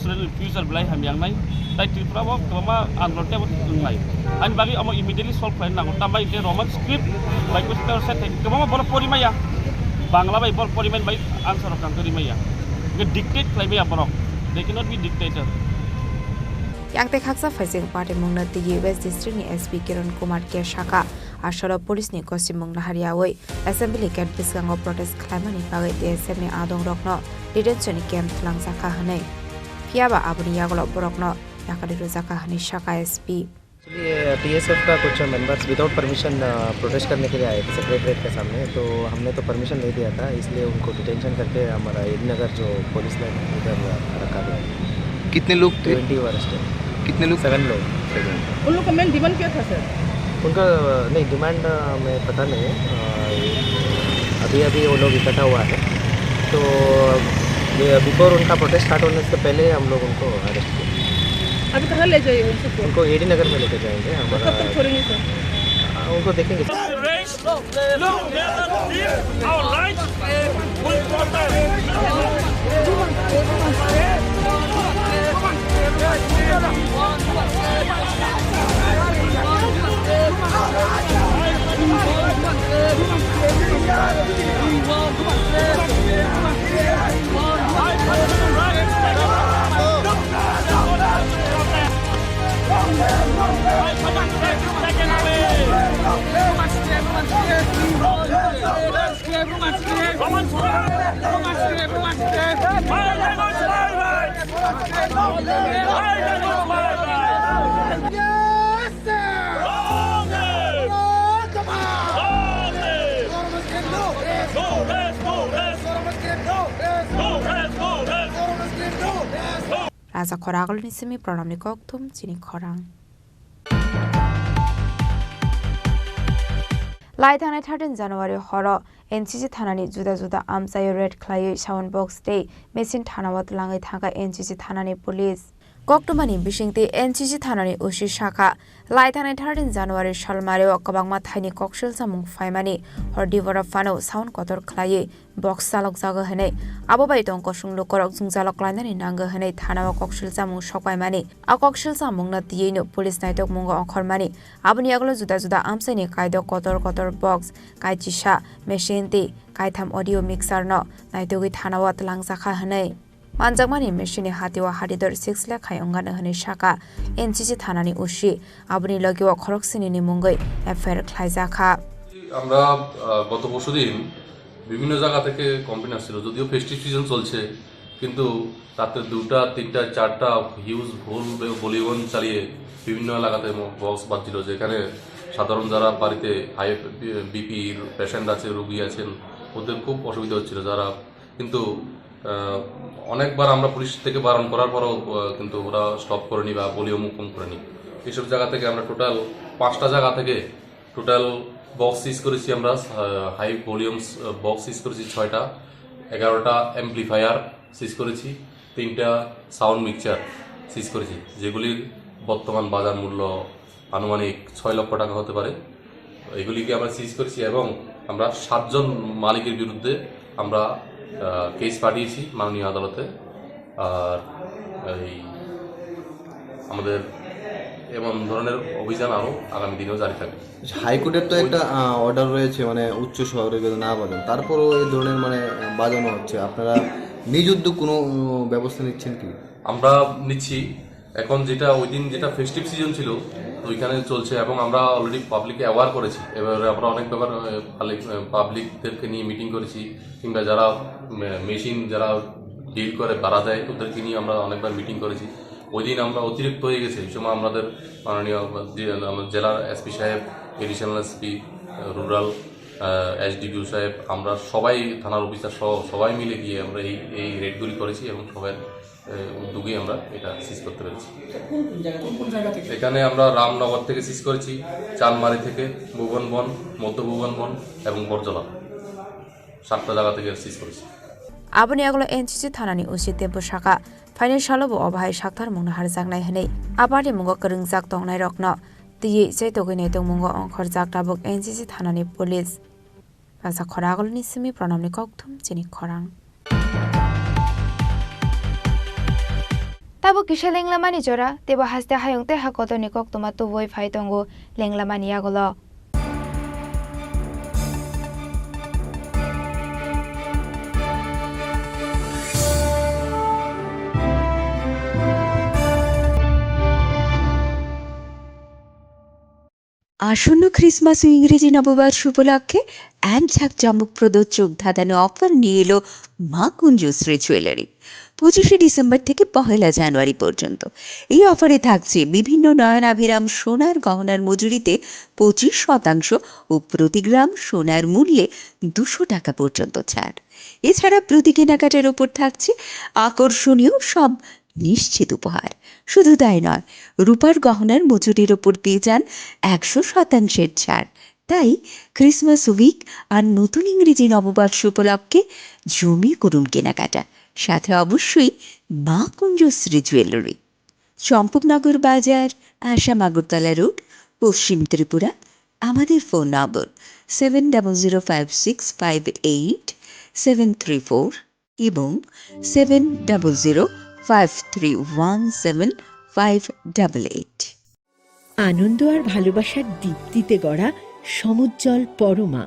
P: student future belai hamyang nai tai Tripura bo kama androte bo ngai ani bagi amo immediately solve khai nango tambai inke Roman script by question set kama bor porimaya bangla by bor porimen by answer kan porimaya dictate klaibe borok they cannot be dictator
G: Yakte khaksa phaijeng party mungna tiye West District ni SP Kiran Kumar ke Shaka ashara police ni kosim mungna hariawai assembly gate biskango protest khlaimani bagai TSF ni adong rokno detention camp thlang jaka hanai phiaba abuni yagolo borokno yakadi jaka hani Shaka SP
R: TSF का कुछ members without permission protest करने के लिए आए थे secretariat के सामने तो हमने तो परमिशन नहीं दिया था इसलिए उनको डिटेंशन करके हमारा ईदनगर जो पुलिस लाइन उधर रखा गया
K: कितने लोग थे
R: 20 अरेस्ट
K: कितने लोग
R: 7 लोग
Q: उन लोग का मेन डिमांड क्या था सर
R: उनका नहीं डिमांड में पता नहीं अभी वो लोग इकट्ठा हुआ है तो बिफोर उनका प्रोटेस्ट स्टार्ट होने से पहले हम लोग उनको अरेस्ट किया
Q: अभी कहाँ ले जाइए
R: उनको एडी नगर में लेके जाएंगे हमारा
Q: कब तक छोड़ेंगे सर
R: उनको देखेंगे
Q: our
G: Raja Khoragol ni semi pranam ni koktum chini khorang. Lai thane 13 January horo NCC thanani juda juda amchai red khlai sound box day machine thanawat langai thanga NCC thanani police Koktumani bishingti NCC thanani ushi shaka Lai thane 13 January shalmareo kabangma thaini kokshil samung faimani hordivora fano sound kotor khlai box salok jaga hene abobai tongko sunglo korok jungjalok lainani nanga hene thanawa kokshil samung sokwaimani a kokshil samung na tiyeino police naitok mungo onkhormani abuni aglo juda juda amsaini kaido kotor kotor box kaichisha machine ti kaitham audio mixer no naitogi thanawa tlangjakha hene Manjagmani machine hatiwa hadidor 6 lakh hayongana hane shaka NCC thanani ushi abuni logiwa khoroksini ni mungoi affair khlaijakha
H: আমরা গত বছরদিন বিভিন্ন জায়গা থেকে complain আসছিল যদিও festive season চলছে কিন্তু রাতে 2টা 3টা 4টা হিউজ ভোল ভলিউম চালিয়ে বিভিন্ন এলাকাতে বক্স বাজছিল যেখানে সাধারণ যারা বাড়িতে হাই বিপি পেশেন্ট আছে রোগী আছেন ওদের খুব অসুবিধা হচ্ছিল যারা কিন্তু অনেকবার আমরা পুলিশ থেকে বারণ করার পরও কিন্তু ওরা স্টপ করেনি বা ভলিউম কম করেনি এইসব জায়গা থেকে আমরা টোটাল 5টা জায়গা থেকে টোটাল বক্স সিজ করেছি আমরা হাই ভলিউমস বক্স সিজ করেছি 6টা 11টা অ্যাম্পলিফায়ার সিজ করেছি 3টা সাউন্ড মিক্সচার সিজ করেছি যেগুলির বর্তমান বাজার মূল্য আনুমানিক 6 লক্ষ টাকা হতে পারে এগুলিকে আমরা সিজ করেছি এবং আমরা 7 জন মালিকের বিরুদ্ধে আমরা কেস পাঠিয়েছি মাননীয় আদালতে আর এই আমাদের এমন ধরনের অভিযান আরো আগামী দিনেও জারি থাকবে
K: হাইকোর্টের তো একটা অর্ডার রয়েছে মানে উচ্চ শহরে যদি না বাজান তারপরও এই ধরনের মানে বাজানো হচ্ছে আপনারা নিজ উদ্যোগ কোনো ব্যবস্থা নিচ্ছেন কি
H: আমরা নিচ্ছি এখন যেটা ওই দিন যেটা ফেস্টিভ সিজন ছিল ওইখানে চলছে এবং আমরা অলরেডি পাবলিককে অ্যাওয়ার করেছি এবারে আমরা অনেক ব্যাপার পাবলিকদেরকে নিয়ে মিটিং করেছি কিংবা যারা মেশিন যারা ডিল করে ভাড়া দেয় ওদেরকে নিয়ে আমরা অনেকবার মিটিং করেছি ওই দিন আমরা অতিরিক্ত হয়ে গেছে এই সময় আমাদের মাননীয় জেলার এসপি সাহেব এডিশনাল এসপি রুরাল এসডিপিও সাহেব আমরা সবাই থানার অফিসার সহ সবাই মিলে গিয়ে আমরা এই রেডগুলি করেছি এবং সবাই উদ্যোগে আমরা এটা সিজ করতে পেরেছি এখানে আমরা রামনগর থেকে সিজ করেছি চানমারি থেকে ভুবনবন মধ্য ভুবনবন এবং বরজলা 7টা জায়গা থেকে সিজ করেছি
G: Abuni aglo NCC thanani usi tempo shaka financial bo obhai shakthar mungna har jagnai hanei abari mungo kringjak tongnai rokno tiye chaitogini tong mungo onkhor jakta bok NCC thanani police Raja Khoragol ni simi pranamni kokthum chini khorang Tabo kisha lenglamani jora tebo haste hayongte hakotoni koktuma to voi phaitongo lenglamani agolo
S: আসন্ন Christmas ও ইংরেজি নববর্ষ উপলক্ষে এক ঝাঁক চমকপ্রদ চোখ ধাঁধানো offer নিয়ে এলো মা কুঞ্জশ্রী জুয়েলারি 25শে ডিসেম্বর থেকে 1 জানুয়ারি পর্যন্ত এই অফারে থাকছে বিভিন্ন নয়নাভিরাম সোনার গহনার মজুরিতে 25% ও প্রতি গ্রাম সোনার মূল্যে 200 টাকা পর্যন্ত ছাড় এছাড়া প্রতি কেনাকাটার ওপর থাকছে আকর্ষণীয় সব নিশ্চিত উপহার শুধু তাই নয় রূপার গহনার মজুরির ওপর পেয়ে যান 100% ছাড় তাই ক্রিসমাস উইক আর নতুন ইংরেজি নববর্ষ উপলক্ষে জমিয়ে করুন কেনাকাটা সাথে অবশ্যই মা কুঞ্জশ্রী জুয়েলারি চম্পকনগর বাজার আসাম আগরতলা রোড পশ্চিম ত্রিপুরা আমাদের ফোন নম্বর 700658 734 এবং 7005317588
T: আনন্দ আর ভালোবাসার দীপ্তিতে গড়া সমুজ্জ্বল পরমা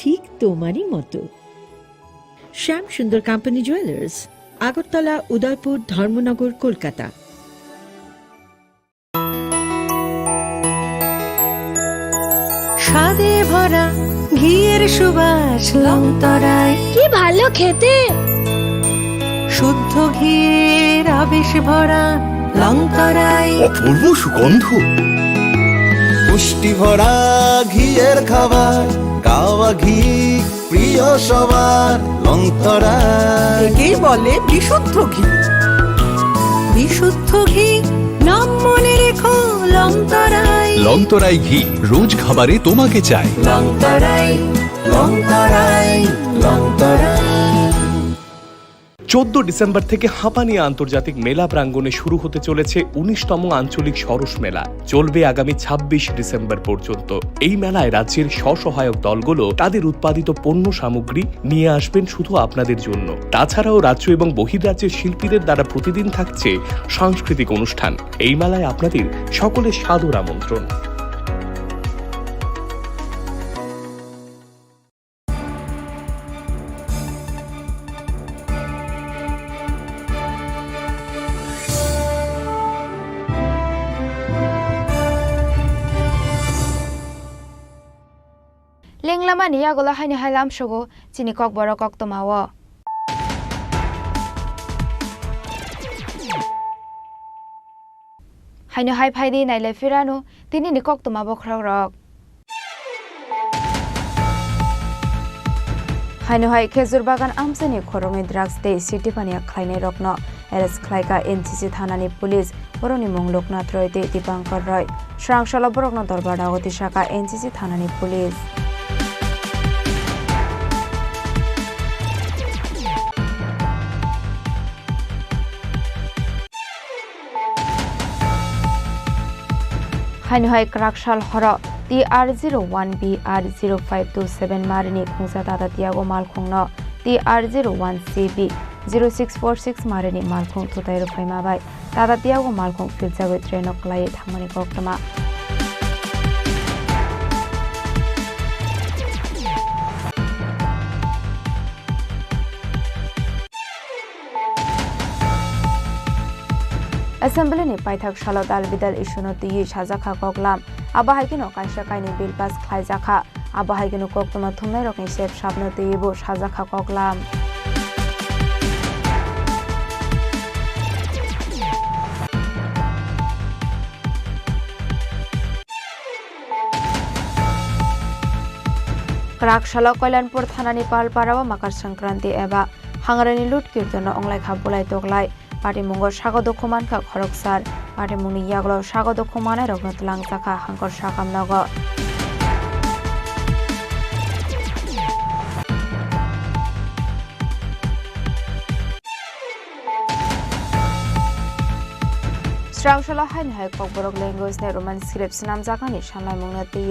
T: ঠিক তোমারই মতো। শ্যাম সুন্দর কোম্পানি জুয়েলার্স, আগরতলা, উদয়পুর, ধর্মনগর, কলকাতা।
A: স্বাদে ভরা ঘিয়ের সুবাস লংতরায়,
E: কি ভালো খেতে।
A: শুদ্ধ ঘিয়ের আবেশ ভরা লংতরায়,
J: অপূর্ব সুগন্ধ, পুষ্টি ভরা ঘিয়ের খাবার, গাওয়া ঘি প্রিয় সবার লংতরায়।
A: একেই বলে বিশুদ্ধ ঘি। বিশুদ্ধ ঘি নাম মনে রেখো লংতরায়।
U: লংতরাই ঘি রোজ খাবারে তোমাকে চাই।
A: লংতরায়, লংতরায়, লংতরায়।
V: 14 ডিসেম্বর থেকে হাঁপানিয়া আন্তর্জাতিক মেলা প্রাঙ্গণে শুরু হতে চলেছে 19তম আঞ্চলিক সরস মেলা। চলবে আগামী 26 ডিসেম্বর পর্যন্ত। এই মেলায় রাজ্যের স্বসহায়ক দলগুলো তাদের উৎপাদিত পণ্য সামগ্রী নিয়ে আসবেন শুধু আপনাদের জন্য। তাছাড়াও রাজ্য এবং বহির্রাজ্যের শিল্পীদের দ্বারা প্রতিদিন থাকছে সাংস্কৃতিক অনুষ্ঠান। এই মেলায় আপনাদের সকলের সাদর আমন্ত্রণ।
G: লেংলামানি আগলা হাইনি হাইলাম সগো চিনি কক বড় কক তোমাও হাইনো হাই ফাইদি নাইলে ফিরানো তিনি নি কক তোমাবো খ্রাও রক হাইনো হাই খেজুর বাগান আমসেনি খরংনি ড্রাগস দে সিটি পানিয়া খাইনে রকন এরেস খাইকা এনসিসি থানানি পুলিশ বরনি মুং লোকনাথ রয় দে দীপাঙ্কর রয় শ্রাংশালা বরকন দরবার ডাগতি শাখা এনসিসি থানানি পুলিশ হাইনো হাই ক্রাকশাল হর TR01BR0527 মারিনি খুংসা দাদা তিয়াগো মালখুংন TR01CB 0646 মারিনি মালখুং থুতাই রুফাই মাবাই দাদা Thiago মালখুং ফিলজাগৈ ট্রেনক lie থাংমানি কক্তমা Assembly ni paithak shalo dal bidal issuno tiyi sajaka koklam abahaigino kaisa kaini bill pass khlaijaka abahaigino koktoma thumnai rokni sep sapno tiyibo sajaka koklam Krakshalo Kailanpur thanani palparawa makar sankranti eba hangrani lut kirtono onglai khabulai toklai Patimungor Shagodo Kumanka Khoroksar, Patimuni Yaglo Shagodo Kumana Rognotlang Zaka Hankor Shakam Nogo. Strangshala Hain Hai Kokborok language ne Roman scripts nam Zakani Shanai Munati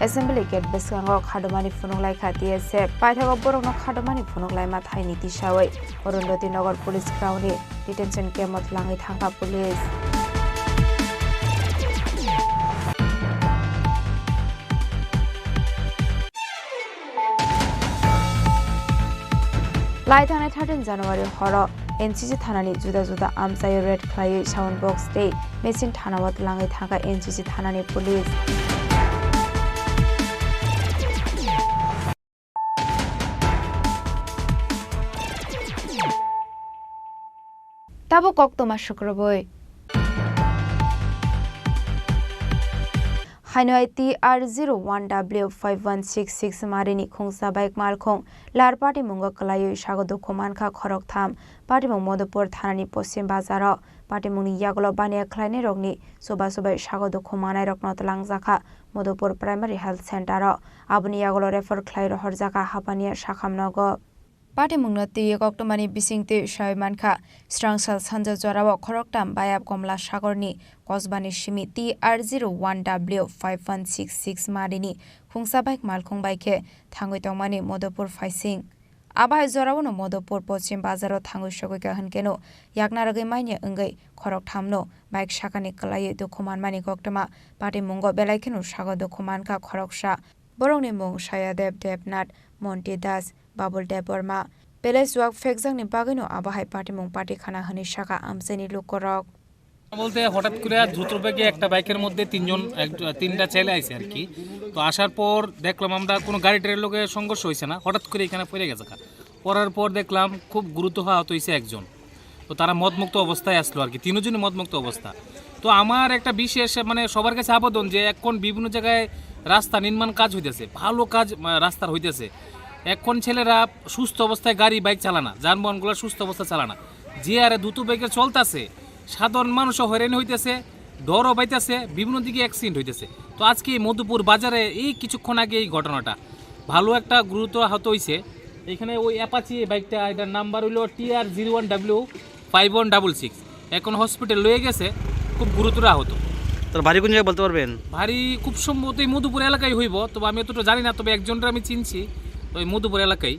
G: Assembly Gate Beskango Kadomani Funulai Kati se Paithago Borok no Kadomani Funulai Mathai Niti Shawai Orundoti Nogor Police Crowdy Detention Camp of Langi Thanga Police Laithane 13 January Horo NCC Thanani Juda Juda Amsayo Red Clay Sound Box Day Mesin Thanawat Langi Thanga NCC Thanani Police Tabo Koktoma Shukraboi Hanoi TR01W5166 Marini Khungsa Bike Malkhong Lar Party Mungo Kalayu Shagodo Komanka Khorok Tham Party Modopur Thanani Posim Bazaro Party Muni Yagolo Bania Kleine Rogni Soba Soba Shagodo Komana Roknot Langzaka Modopur Primary Health Center Abuni Yagolo Refer Klairo Horzaka Hapania Shakamnogo Party Mungnoti Yoktomani Bisingte Shaimanka Strangsal Sanja Jorawa Khoroktam Bayab Komla Shagorni Kosbani Shimi TR01W5166 Marini Khungsa Bike Malkhong Bike Thangoi Tongmani Modopur Faising Abai Zorawno Modopur Pochim Bazaro Thangoi Shogoika Hankeno Yagnaragi Mania Ungai Khorok Thamno Bike Shakani Kalai Dokuman Mani Koktama Party Mungo Belaikenu Shago Dokumanka Khoroksha Borongni Mung Shayadev Devnat Monti Das Babul Debbarma palace walk ফেকজাংনি বাগৈনো আবহাই পার্টিমুং party খানা হনি শাখা আমসেনি লোকরক
C: বলতে হঠাৎ করে দ্রুত বেগে একটা বাইকের মধ্যে তিনটা ছেলে আইছে আর কি। তো আসার পর দেখলাম আমরা কোনো গাড়ি ট্রেনের লোকের সংঘর্ষ হয়েছে না, হঠাৎ করে এখানে পড়ে গেছে। পড়ার পর দেখলাম খুব গুরুতর আহত হয়েছে একজন। তো তারা মদমুক্ত অবস্থায় আসলো আর কি, তিনজনই মদমুক্ত অবস্থা। তো আমার একটা বিশেষ সবার কাছে আবেদন যে এখন বিভিন্ন জায়গায় রাস্তা নির্মাণ কাজ হইতেছে, ভালো কাজ রাস্তার হইতেছে। এখন ছেলেরা সুস্থ অবস্থায় গাড়ি বাইক চালানা, যানবাহনগুলো সুস্থ অবস্থায় চালানা, যে আরে দ্রুত বেগে চলতেছে, সাধারণ মানুষও হয়রানি হইতেছে, ডরও পাইতেছে, বিভিন্ন দিকে অ্যাক্সিডেন্ট হইতেছে। তো আজকে এই মধুপুর বাজারে এই কিছুক্ষণ আগে এই ঘটনাটা ভালো একটা গুরুতর আহত হয়েছে। এখানে ওই অ্যাপাচি বাইকটা, এটার নাম্বার হইল TR01W5166, এখন হসপিটাল লয়ে গেছে, খুব গুরুতর আহত।
F: তোর বাড়ি কোন জায়গায় বলতে পারবেন?
C: বাড়ি খুব সম্ভবত এই মধুপুর এলাকায় হইব, তবে আমি এতটা জানি না, তবে একজনটা আমি চিনছি, ওই মধুপুর এলাকায়,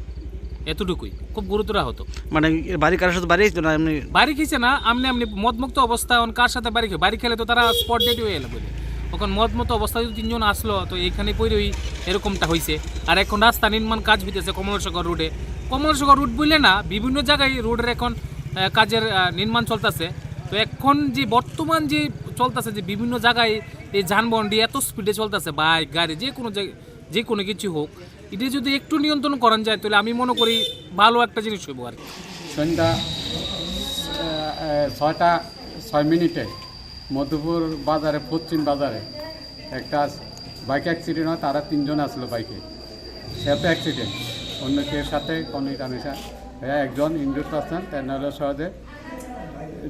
C: এতটুকুই। খুব গুরুতর আহত।
F: মানে বাড়ি কারোর সাথে বাড়ি না এমনি
C: বাড়ি খেয়েছে না, আমনি মদমুক্ত অবস্থা, কার সাথে বাড়ি খেলে তো তারা স্পট ডেট হয়ে এলো বলে, এখন মদমুক্ত অবস্থায় যদি তিনজন আসলো, তো এইখানে পড়েই এরকমটা হয়েছে। আর এখন রাস্তা নির্মাণ কাজ হইতেছে কমলেশ্বর রোডে। কমলেশ্বর রোড বললে না, বিভিন্ন জায়গায় রোডের এখন কাজের নির্মাণ চলতেছে। তো এখন যে বর্তমান যে চলতেছে, যে বিভিন্ন জায়গায় এই যানবাহন দিয়ে এত স্পিডে চলতেছে, বাইক গাড়ি যে কোনো কিছু হোক, এটা যদি একটু নিয়ন্ত্রণ করান যায়, তাহলে আমি মনে করি ভালো একটা জিনিস হইব আর কি।
W: সন্ধ্যা 6:06 মধুপুর বাজারে, পশ্চিম বাজারে একটা বাইক অ্যাক্সিডেন্ট হয়, তারা তিনজন আসলো বাইকে, সেটা অ্যাক্সিডেন্ট, অন্য কেউ সাথে কোনো টানেশা। একজন ইনজুর্ড পার্সন, তার নাম হলো সহদেব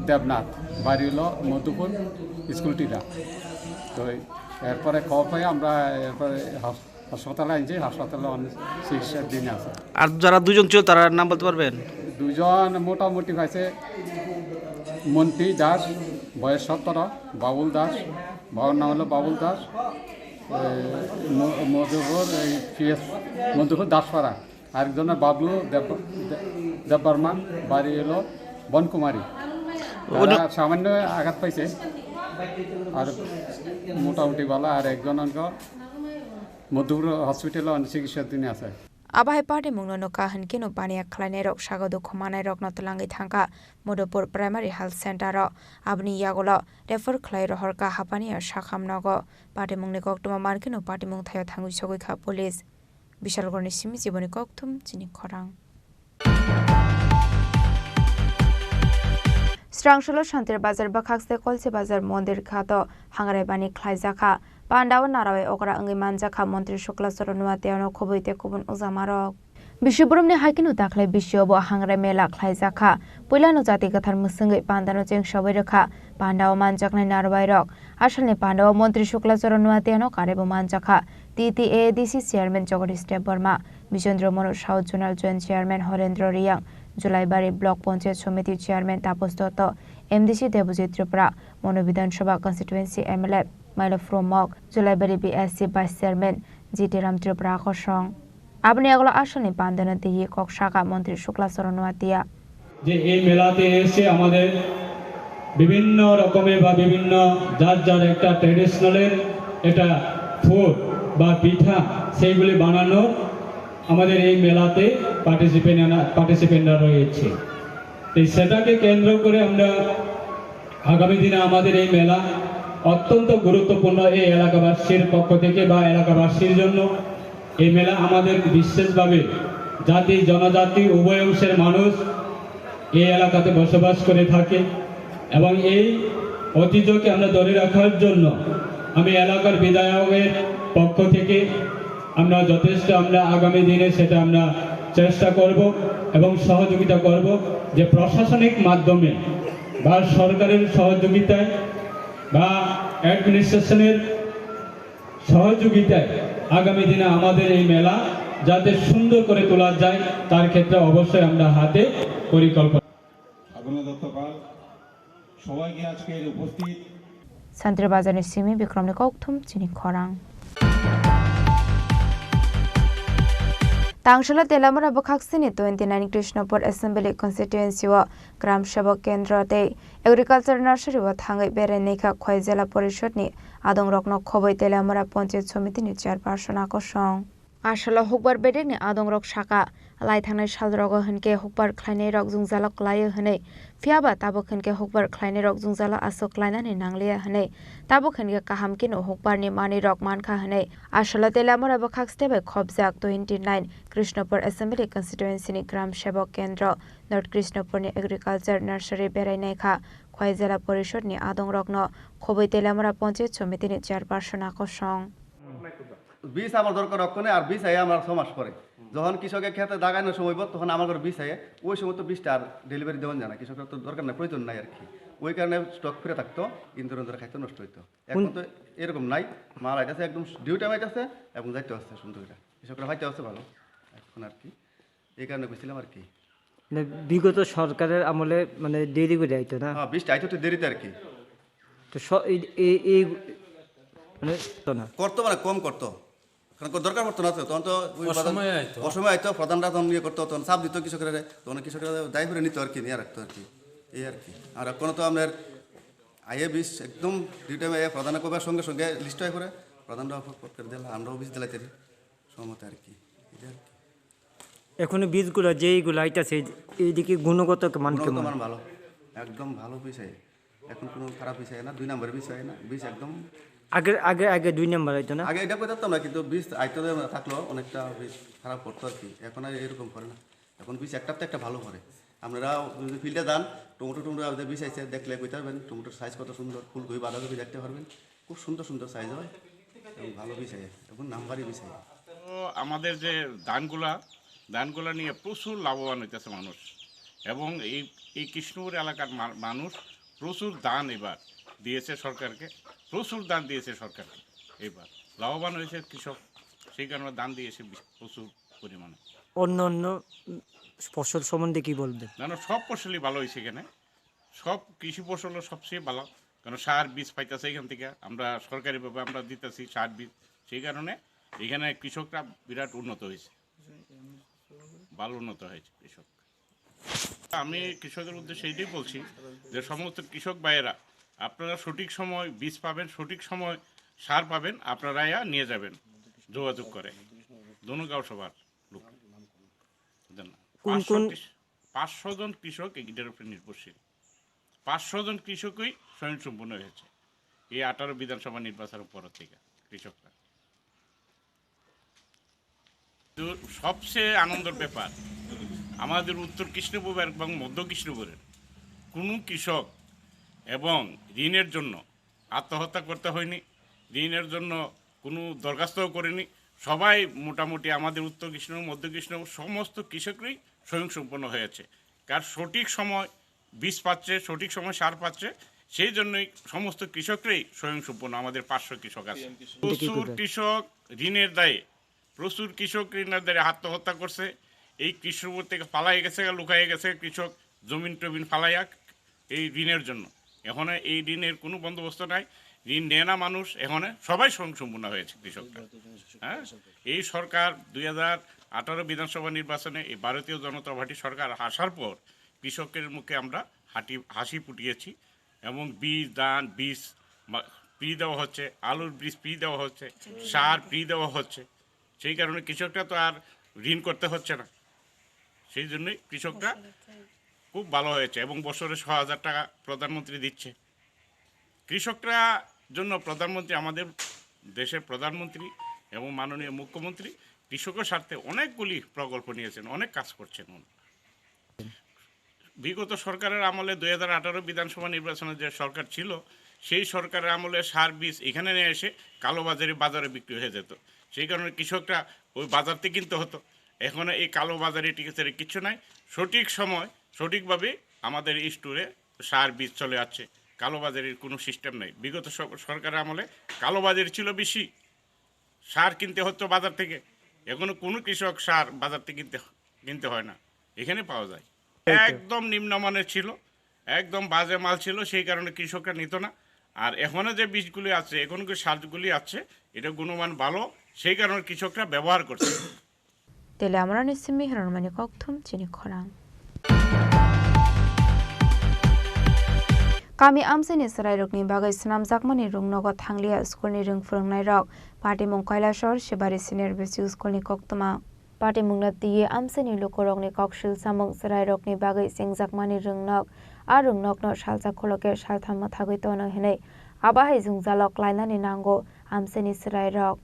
W: দেবনাথ, বাড়ি হলো মধুপুর স্কুলটিটা। তো এরপরে খবর পাই আমরা, এরপরে হাসপাতালে আনছি, হাসপাতালে অনেক চিকিৎসার দিন আছে।
F: আর যারা দুজন ছিল তার নাম বলতে পারবেন?
W: দুজন মোটামুটি পাইছে, মন্টি দাস বয়স 17, বাবুল দাস, বাবার নাম হলো বাবুল দাস, মধুপুর দাসপাড়া। আরেকজনের বাবলু দেববর্মা, বাড়ি হলো বনকুমারী, সামান্য আঘাত পাইছে আর মোটামুটি ভালো। আর একজন মধুপুর হসপিটালে অনেক চিকিৎসার দিনে আছে।
G: আবহাই পার্টি মুংনো কাহান কেনো পানিয়া খালাইনাই রক সাগদ খমানাই রক নতলাঙ্গি থাকা মধুপুর প্রাইমারি হেলথ সেন্টার আবনি ইয়াগল রেফার খালাই রহরকা হাপানিয়া শাখাম নগ পার্টি মুংনি কক্টুমা মার্কেনো পার্টি মুং থায় থাঙ্গুই সগৈখা পুলিশ বিশালগড়নি সিমি জীবনী কক্তুম চিনি খরাং স্রাংশলো শান্তির বাজার বাখাকসে কলসে বাজার মন্দির খাত হাঙ্গারে বানি খ্লাইজাখা পান্ডাও নারাওয়ে ওকরা अंगै मानजाखा मन्त्री शुक्ला सरनुआ तेनो खबैते कुबुन उजामारक बिश्वब्रह्मनि हाकिनु दाखलाय बिश्वबो हांग्रा मेला ख्लाइजाखा पहिलानो जाति गथार मुसंगै पान्दानो चें सबै रखा पान्डाव मानजाखनाय नारबायरक आसलनि पान्डाव मन्त्री शुक्ला सरनुआ तेनो कारेबो मानजाखा TTADC chairman Jagadish Debbarma Bijendra Manoj south zonal joint chairman Harendra Reang Julaibari block panchayat samiti chairman Tapas Datta MDC Debjit Tripura Manu विधानसभा कन्स्टिट्युएन्सी MLA माइलफ्रो मक Julaibari BSC vice chairman GT Ram Tripura कसं আপনি এগুলো আসলে পান্দানা দিয়ে কক শাখা মন্ত্রী শুক্লা চরণুয়া দিয়া
X: যে এই মেলাতে এসে আমাদের বিভিন্ন রকমের বা বিভিন্ন যার যার একটা ট্র্যাডিশনালের এটা ফুড বা পিঠা সেইগুলি বানানো আমাদের এই মেলাতে পার্টিসিপেন্টরা রয়েছে। এই সেটাকে কেন্দ্র করে আমরা আগামী দিনে আমাদের এই মেলা অত্যন্ত গুরুত্বপূর্ণ এই এলাকাবাসীর পক্ষ থেকে বা এলাকাবাসীর জন্য এই মেলা আমাদের বিশেষভাবে জাতি জনজাতি উভয় অংশের মানুষ এই এলাকাতে বসবাস করে থাকে এবং এই ঐতিহ্যকে আমরা ধরে রাখার জন্য আমি এলাকার বিধায়কের পক্ষ থেকে আমরা যথেষ্ট আমরা আগামী দিনে সেটা আমরা চেষ্টা করব এবং সহযোগিতা করব যে প্রশাসনিক মাধ্যমে বা সরকারের সহযোগিতায় বা অ্যাডমিনিস্ট্রেশনের সহযোগিতায় আগামী দিনে আমাদের এই মেলা যাতে সুন্দর করে তোলা যায় তার ক্ষেত্রে অবশ্যই আমরা হাতে পরিকল্পনা
Y: সবাইকে আজকে উপস্থিত
G: শান্তির বাজারের সিমি বিক্রমনি কৌথুম চিনি খরাং तांगशला तेलामरा बखाक्सिनी 29 कृष्णपुर असेंबली कन्स्टिट्युएन्सी व ग्राम सेवक केन्द्र ते एग्रिकल्चर नर्सरी व थांगै बेरेनेखा खय जिल्ला परिषदनि आदं रक्न खबै तेलामरा पञ्चायत समितिनि चेयरपार्सन आकर्षण आसाला हुकबार बेडेनि आदं रक शाखा लाई थांनाय सालरग होनके हुकबार ख्लायनाय रक जुंजाला क्लायो हनै फियाबा ताबक होनके हुकबार ख्लायनाय रक जुंजाला आसो क्लायनानै नांलिया हनै ताबक होनके काहामकिनो हुकबारनि मानि रक मानखा हनै आसाला तेलामरा बखाक स्टेबे खबजाक 29 कृष्णपुर एसेम्बली कन्स्टिट्युएन्सीनि ग्राम सेवक केन्द्र नर्थ कृष्णपुरनि एग्रिकालचार नार्सारी बेरायनायखा खय जिल्ला परिषदनि आदं रकनो खबै तेलामरा पञ्चायत समितिनि चेयारपारसन आकर्षण
B: বীজ আমার দরকার রক্ষণে আর বীজ আইয়ে আমার 6 মাস পরে যখন কৃষকের খেতে দাগানোর সময় তখন আমার বীজ আইয়ে ওই সময় তো বীজটা আর ডেলিভারি দেওয়া যায় না কৃষকের তো দরকার নাই প্রয়োজন নাই আর কি ওই কারণে স্টক ফিরে থাকতো ইন্দুর খাইতে নষ্ট হইতো এখন তো এরকম নাই মাল আইতাছে একদম ডিউ টাইম আইতাছে এবং যাইতে হচ্ছে সুন্দর এটা কৃষকরা খাইতে হচ্ছে ভালো এখন আর কি এই কারণে কইছিলাম আর কি
D: বিগত সরকারের আমলে মানে দেরি করে আইতো না
B: হ্যাঁ বীজটা আইতো দেরিতে আর কি
D: তো এই মানে তো না
B: করতো মানে কম করতো কারণ দরকার পড়তো না তখন তো অসময় আইতো প্রধানরা তখন ইয়ে করতো তখন চাপ দিত কৃষকেরা তখন কৃষকরা দায় করে নিত আর কি নিয়ে রাখতো আর কি এই আর কি আর কোনো তো আপনার আইএ বীজ একদম ডিউ টাইমে আইএ প্রধান করবার সঙ্গে সঙ্গে লিস্ট হয়ে করে প্রধানরা করে দিলাম আমরাও বীজ দিলাইতে সমতে আর কি
D: এখন বীজগুলো যেইগুলো আইতাছে এইদিকে গুণগত মান কেমন
B: ভালো একদম ভালো বীজ আইয়ে এখন কোনো খারাপ বীজ আইয়ে না 2 নম্বর বীজ আইয়ে না বীজ একদম
D: আগে 2 নাম্বার আইতো না
B: আগে এটা করতাম না কিন্তু বীজ আইতো থাকলো অনেকটা বীজ খারাপ করতো আর কি এখন আর এরকম করে না এখন বীজ একটাতে একটা ভালো করে আপনারা যদি ফিল্ডে যান টমেটো বীজ আইছে দেখলে কইতে পারবেন টমেটোর সাইজ কত সুন্দর ফুলকপি বাঁধাকপি দেখতে পারবেন খুব সুন্দর সুন্দর সাইজ হয় এবং ভালো বীজ আইয়ে এখন নাম্বারই বীজ আইয়ে
L: আমাদের যে ধানগুলা নিয়ে প্রচুর লাভবান হইতেছে মানুষ এবং এই কৃষ্ণপুর এলাকার মানুষ প্রচুর ধান এবার দিয়েছে সরকারকে প্রচুর দান দিয়েছে সরকারকে এবার লাভবান হয়েছে কৃষক সেই কারণে দান দিয়েছে প্রচুর পরিমাণে
D: অন্য ফসল সম্বন্ধে কি বলবেন
L: না সব ফসলই ভালো হয়েছে এখানে সব কৃষি ফসলও সবচেয়ে ভালো কারণ সার বীজ পাইতেছে এখান থেকে আমরা সরকারিভাবে আমরা দিতেছি সার বীজ সেই কারণে এখানে কৃষকরা বিরাট উন্নত হয়েছে ভালো উন্নত হয়েছে কৃষক আমি কৃষকের উদ্দেশ্যে এইটাই বলছি যে সমস্ত কৃষক ভাইয়েরা আপনারা সঠিক সময় বীজ পাবেন সঠিক সময় সার পাবেন আপনারা নিয়ে যাবেন যোগাযোগ করে দনুগাঁও সবার লোক 500 জন কৃষক এটার উপরে নির্ভরশীল 500 জন কৃষকই স্বয়ংসম্পূর্ণ হয়েছে এই 18 বিধানসভা নির্বাচনের পর থেকে কৃষকরা তো সবচেয়ে আনন্দের ব্যাপার আমাদের উত্তর কৃষ্ণপুর এবং মধ্য কৃষ্ণপুরের কোনো কৃষক এবং ঋণের জন্য আত্মহত্যা করতে হয়নি ঋণের জন্য কোনো দরখাস্তও করেনি সবাই মোটামুটি আমাদের উত্তর কৃষ্ণপুর মধ্য কৃষ্ণপুর সমস্ত কৃষকরাই স্বয়ংসম্পন্ন হয়েছে কার সঠিক সময় বীজ পাচ্ছে সঠিক সময় সার পাচ্ছে সেই জন্যই সমস্ত কৃষকরাই স্বয়ংসম্পন্ন আমাদের 500 কৃষক আছে প্রচুর কৃষক ঋণের দায়ে প্রচুর কৃষক ঋণের দায়ে আত্মহত্যা করছে এই কৃষকপুর থেকে পালাই গেছে লুকাই গেছে কৃষক জমিন টমিন ফালাইয়া এই ঋণের জন্য এখন এই ঋণের কোনো বন্দোবস্ত নাই ঋণ নেয় না মানুষ এখন সবাই স্বয়ংসম্পূর্ণ হয়েছে কৃষকরা হ্যাঁ এই সরকার 2018 বিধানসভা নির্বাচনে এই ভারতীয় জনতা পার্টি সরকার আসার পর কৃষকের মুখে আমরা হাসি ফুটিয়েছি এবং বীজ ফ্রি দেওয়া হচ্ছে আলুর বীজ ফ্রি দেওয়া হচ্ছে সার ফ্রি দেওয়া হচ্ছে সেই কারণে কৃষকরা তো আর ঋণ করতে হচ্ছে না সেই জন্যই কৃষকরা খুব ভালো হয়েছে এবং বছরে 6,000 টাকা প্রধানমন্ত্রী দিচ্ছে কৃষকরা জন্য প্রধানমন্ত্রী আমাদের দেশের প্রধানমন্ত্রী এবং মাননীয় মুখ্যমন্ত্রী কৃষকের স্বার্থে অনেকগুলি প্রকল্প নিয়েছেন অনেক কাজ করছেন বিগত সরকারের আমলে 2018 বিধানসভা নির্বাচনে যে সরকার ছিল সেই সরকারের আমলে সার বীজ এখানে নিয়ে এসে বাজারে বিক্রি হয়ে যেত সেই কারণে কৃষকরা ওই বাজার থেকে কিনতে হতো এখন এই কালো বাজারে টিকেছে কিছু নাই সঠিক সময় সঠিকভাবে আমাদের স্টোরে সার বীজ চলে যাচ্ছে কালোবাজারের কোনো সিস্টেম নেই বিগত সরকারের আমলে কালোবাজার ছিল বেশি সার কিনতে হতো বাজার থেকে এখনো কোনো কৃষক সার বাজার থেকে কিনতে হয় না এখানে পাওয়া যায় একদম নিম্নমানের ছিল একদম বাজে মাল ছিল সেই কারণে কৃষকরা নিত না আর এখনো যে বীজগুলি আছে এখন যে সারগুলি আছে এটা গুণমান ভালো সেই কারণে কৃষকরা ব্যবহার করছে
G: তেলে আমরা নিসিমি হরমানি ককথম চিনি খরাং Kami amsani sarai rokni bagai snam jakmani rungnogo thanglia skulni rung phurungnai rok party mung Kailashor Shibari Senior Basic Skulni koktoma party mungna tiye amsani lokorokni kokshil samung sarai rokni bagai singjakmani rungnok a rungnokno salsa kholoke saltham thagui tono hinai abahai jungjalok lainani nango amsani sarai rok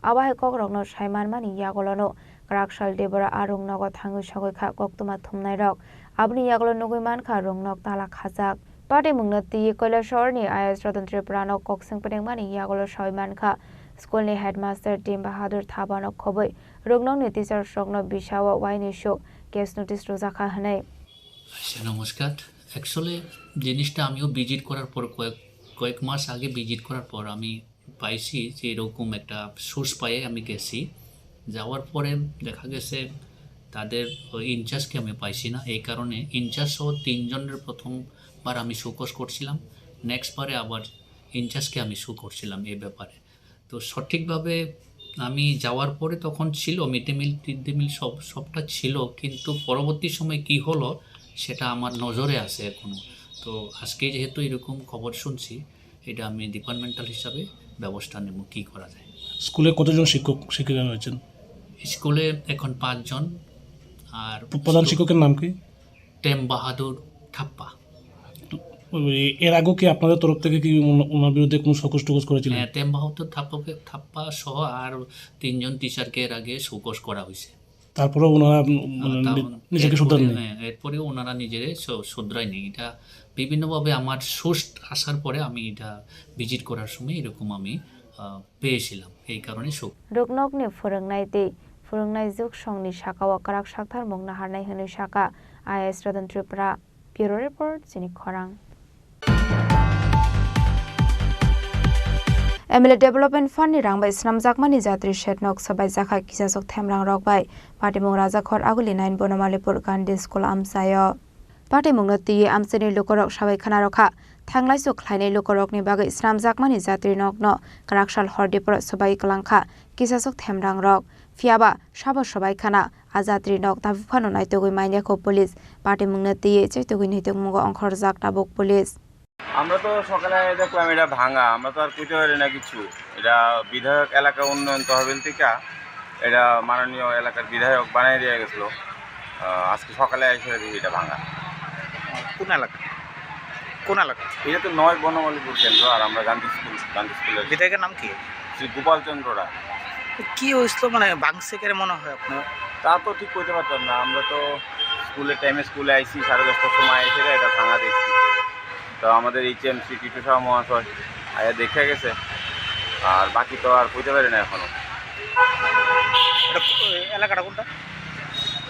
G: abahai kokrokno saiman mani yagolono Krakshal Debora a rungnogo thangu sagoi kha koktoma thumnai rok abni yagolo nugui mankha rungnok tala khajak Party mungna tiye Kailashor ni IS Radantri Prano koksing pedengmani yagolo saiman kha School ni headmaster Tim Bahadur Thabano khoboi rungnok ni teacher sogno bisawa waini shok case notice rozakha hanai
I: নমস্কার actually জিনিসটা আমিও visit করার পর কয়েক মাস আগে visit করার পর আমি পাইছি যে এরকম একটা সোর্স পায়ে আমি গেছি যাওয়ার পরে দেখা গেছে তাদের ইনচার্জকে আমি পাইছি না এই কারণে ইনচার্জ সহ 3 জনের প্রথমবার আমি শোকজ করছিলাম নেক্সট বারে আবার ইনচার্জকে আমি শো করছিলাম এই ব্যাপারে তো সঠিকভাবে আমি যাওয়ার পরে তখন ছিল মিড ডে মিল সবটা ছিল কিন্তু পরবর্তী সময় কি হলো সেটা আমার নজরে আছে এখনো তো আজকে যেহেতু এরকম খবর শুনছি এটা আমি ডিপার্টমেন্টাল হিসাবে ব্যবস্থা নেব কি করা যায়
M: স্কুলে কতজন শিক্ষিকা রয়েছেন
I: স্কুলে এখন 5 জন আর
M: প্রধান শিক্ষকের নাম কি
I: টেম বাহাদুর থাপ্পা
M: এর আগে কি আপনাদের তরফ থেকে কি ওনার বিরুদ্ধে কোনো শোকজ টোকজ করেছিলেন
I: হ্যাঁ টেম বাহাদুর থাপ্পা সহ আর 3 জন টিচারকে এর আগে শোকজ করা হয়েছে
M: তারপরে ওনারা নিজেকে শুধরাননি
I: এরপরেও ওনারা নিজেরা শুধরায়নি এটা বিভিন্নভাবে আমার সোর্স আসার পরে আমি এটা ভিজিট করার সময় এরকম আমি পেয়েছিলাম এই কারণে শোক
G: রুকনকনি ফোরংনাই যুগ সংনি শাখাওয়া কারাক সাকথার মংনা হারনাই হনু শাখা IS Radantri Bureau Report Jinik Khorang MLA Development Fund ni rangbai snam jakmani jatri shetnok sabai jakha kisasok themrang rokbai party mung raja khor aguli 9 bonamalipur gandhi school amsayo party mung nati amsani lokorok sabai khana rokha thanglai so khlainai lokorok ni bagai snam jakmani jatri nokno Krakshal hordipur sabai kalangkha kisasok themrang rok fiaba sabo sabai khana ajatri nok tabuphano naitogoi mainyako police party mung nati chaitogoi nitok mungo onkhor jak tabok police
N: আমরা তো সকালে দেখলাম এটা ভাঙা আমরা তো আর কইতে পারি না কিছু এটা বিধায়ক এলাকা উন্নয়ন তহবিল থেকে এটা মাননীয় এলাকার বিধায়ক বানিয়ে দিয়ে গেছিল আজকে সকালে এসে দেখি এটা ভাঙা
F: কোন এলাকা
N: এটা তো 9 বনমালীপুর কেন্দ্র আর আমরা গান্ধী স্কুলের
F: বিধায়কের নাম কি
N: শ্রী গোপাল চন্দ্র রায়
F: কি হয়েছিল মানে ভাঙছে কেন মনে হয় আপনার
N: তা তো ঠিক কইতে পারতাম না আমরা তো স্কুলে আইসি 10:30টার সময় এসে এটা ভাঙা দেখছি তো আমাদের HMC টিটু শাহ মহাশয় আয়া দেখে গেছে আর বাকি তো আর কইতে পারি না এখনো
F: এলাকাটা কোনটা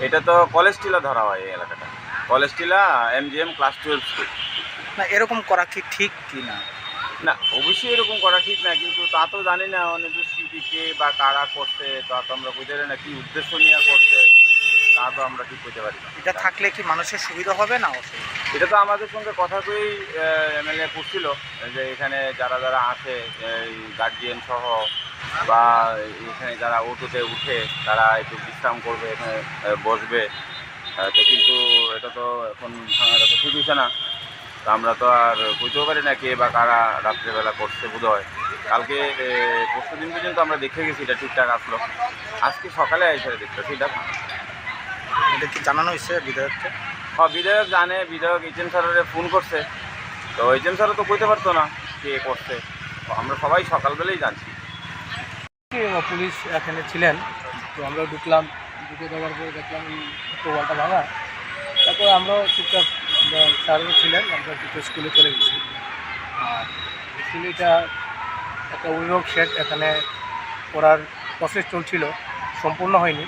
N: এটা তো কলেজ টিলা ধরা হয় এই এলাকাটা কলেজ টিলা MGM ক্লাস 12 স্কুল
F: না এরকম করা কি ঠিক কি না
N: না অবশ্যই এরকম করা ঠিক না কিন্তু তা তো জানি না অনেক দুষ্কৃতীকে বা কারা করছে তা তো আমরা কইতে পারি না কি উদ্দেশ্য নিয়ে করছে তা তো আমরা ঠিক করতে পারি না
F: এটা থাকলে কি মানুষের সুবিধা হবে না
N: এটা তো আমাদের সঙ্গে কথা কই MLA করছিল যে এখানে যারা আসে গার্জিয়ান সহ বা এখানে যারা অটোতে উঠে তারা একটু বিশ্রাম করবে এখানে বসবে তো কিন্তু এটা তো এখন ভাঙাটা তো ঠিক হয়েছে না তো আমরা তো আর বুঝতেও পারি না কে বা কারা রাত্রেবেলা করছে বোধ হয় কালকে পরশু দিন পর্যন্ত আমরা দেখে গেছি এটা ঠিকঠাক আসলো আজকে সকালে এসে দেখতে সেটা
F: এটা কি জানানো হয়েছে বিধায়ককে
N: হ্যাঁ বিধায়ক জানে বিধায়ক HM স্যারের ফোন করছে তো HM স্যারও তো কইতে পারতো না কে করছে আমরা সবাই সকালবেলাই জানছি
O: পুলিশ এখানে ছিলেন তো আমরা ঢুকে দেওয়ার পরে দেখলাম এই ওয়ালটা ভাঙা তারপর আমরাও চুপচাপ স্যারও ছিলেন আমরা দুটো স্কুলে চলে গেছি আর স্কুলে এটা একটা অভিভাবক শেড এখানে করার প্রসেস চলছিল সম্পূর্ণ হয়নি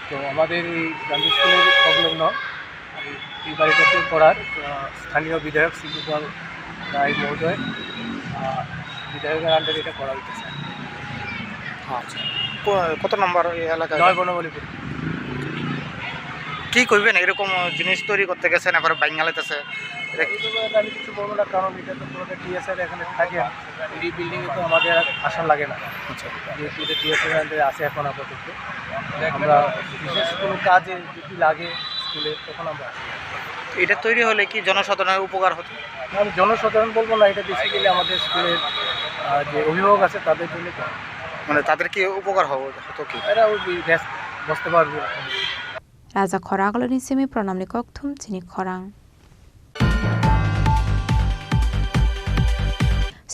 O: তো আমাদের এই গান্ধী স্কুলের সংলগ্ন এই বাড়িটাতে করার স্থানীয় বিধায়ক শ্রী গোপাল রায় মহোদয় বিধায়কের আন্ডারে এটা করা হইতেছে
F: আচ্ছা কত নম্বর এই এলাকা
O: 9 বনমালীপুর
F: কি করবেন এরকম জিনিস তৈরি করতে গেছেন আবার বাঙ্গালিতেছে
O: আমি কিছু বলবো না কারণ এটা তো পুরোটা TSR এখানে থাকে এই বিল্ডিংয়ে তো আমাদের আসা লাগে না আচ্ছা যেহেতু এটা TSR আসে এখন আপাতত আমরা বিশেষ কোনো কাজে যদি লাগে স্কুলে, তখন আমরা আসি।
F: এটা তৈরি হলে কি জনসাধারণের উপকার হতো?
O: আমি জনসাধারণ বলবো না, এটা বেসিক্যালি আমাদের স্কুলের যে অভিভাবক আছে তাদের জন্য।
F: মানে তাদের কি উপকার হতো কি?
O: এরা ওই বসতে পারবে।
G: Raja Khoragloni semi pronamni kokthum chini khorang.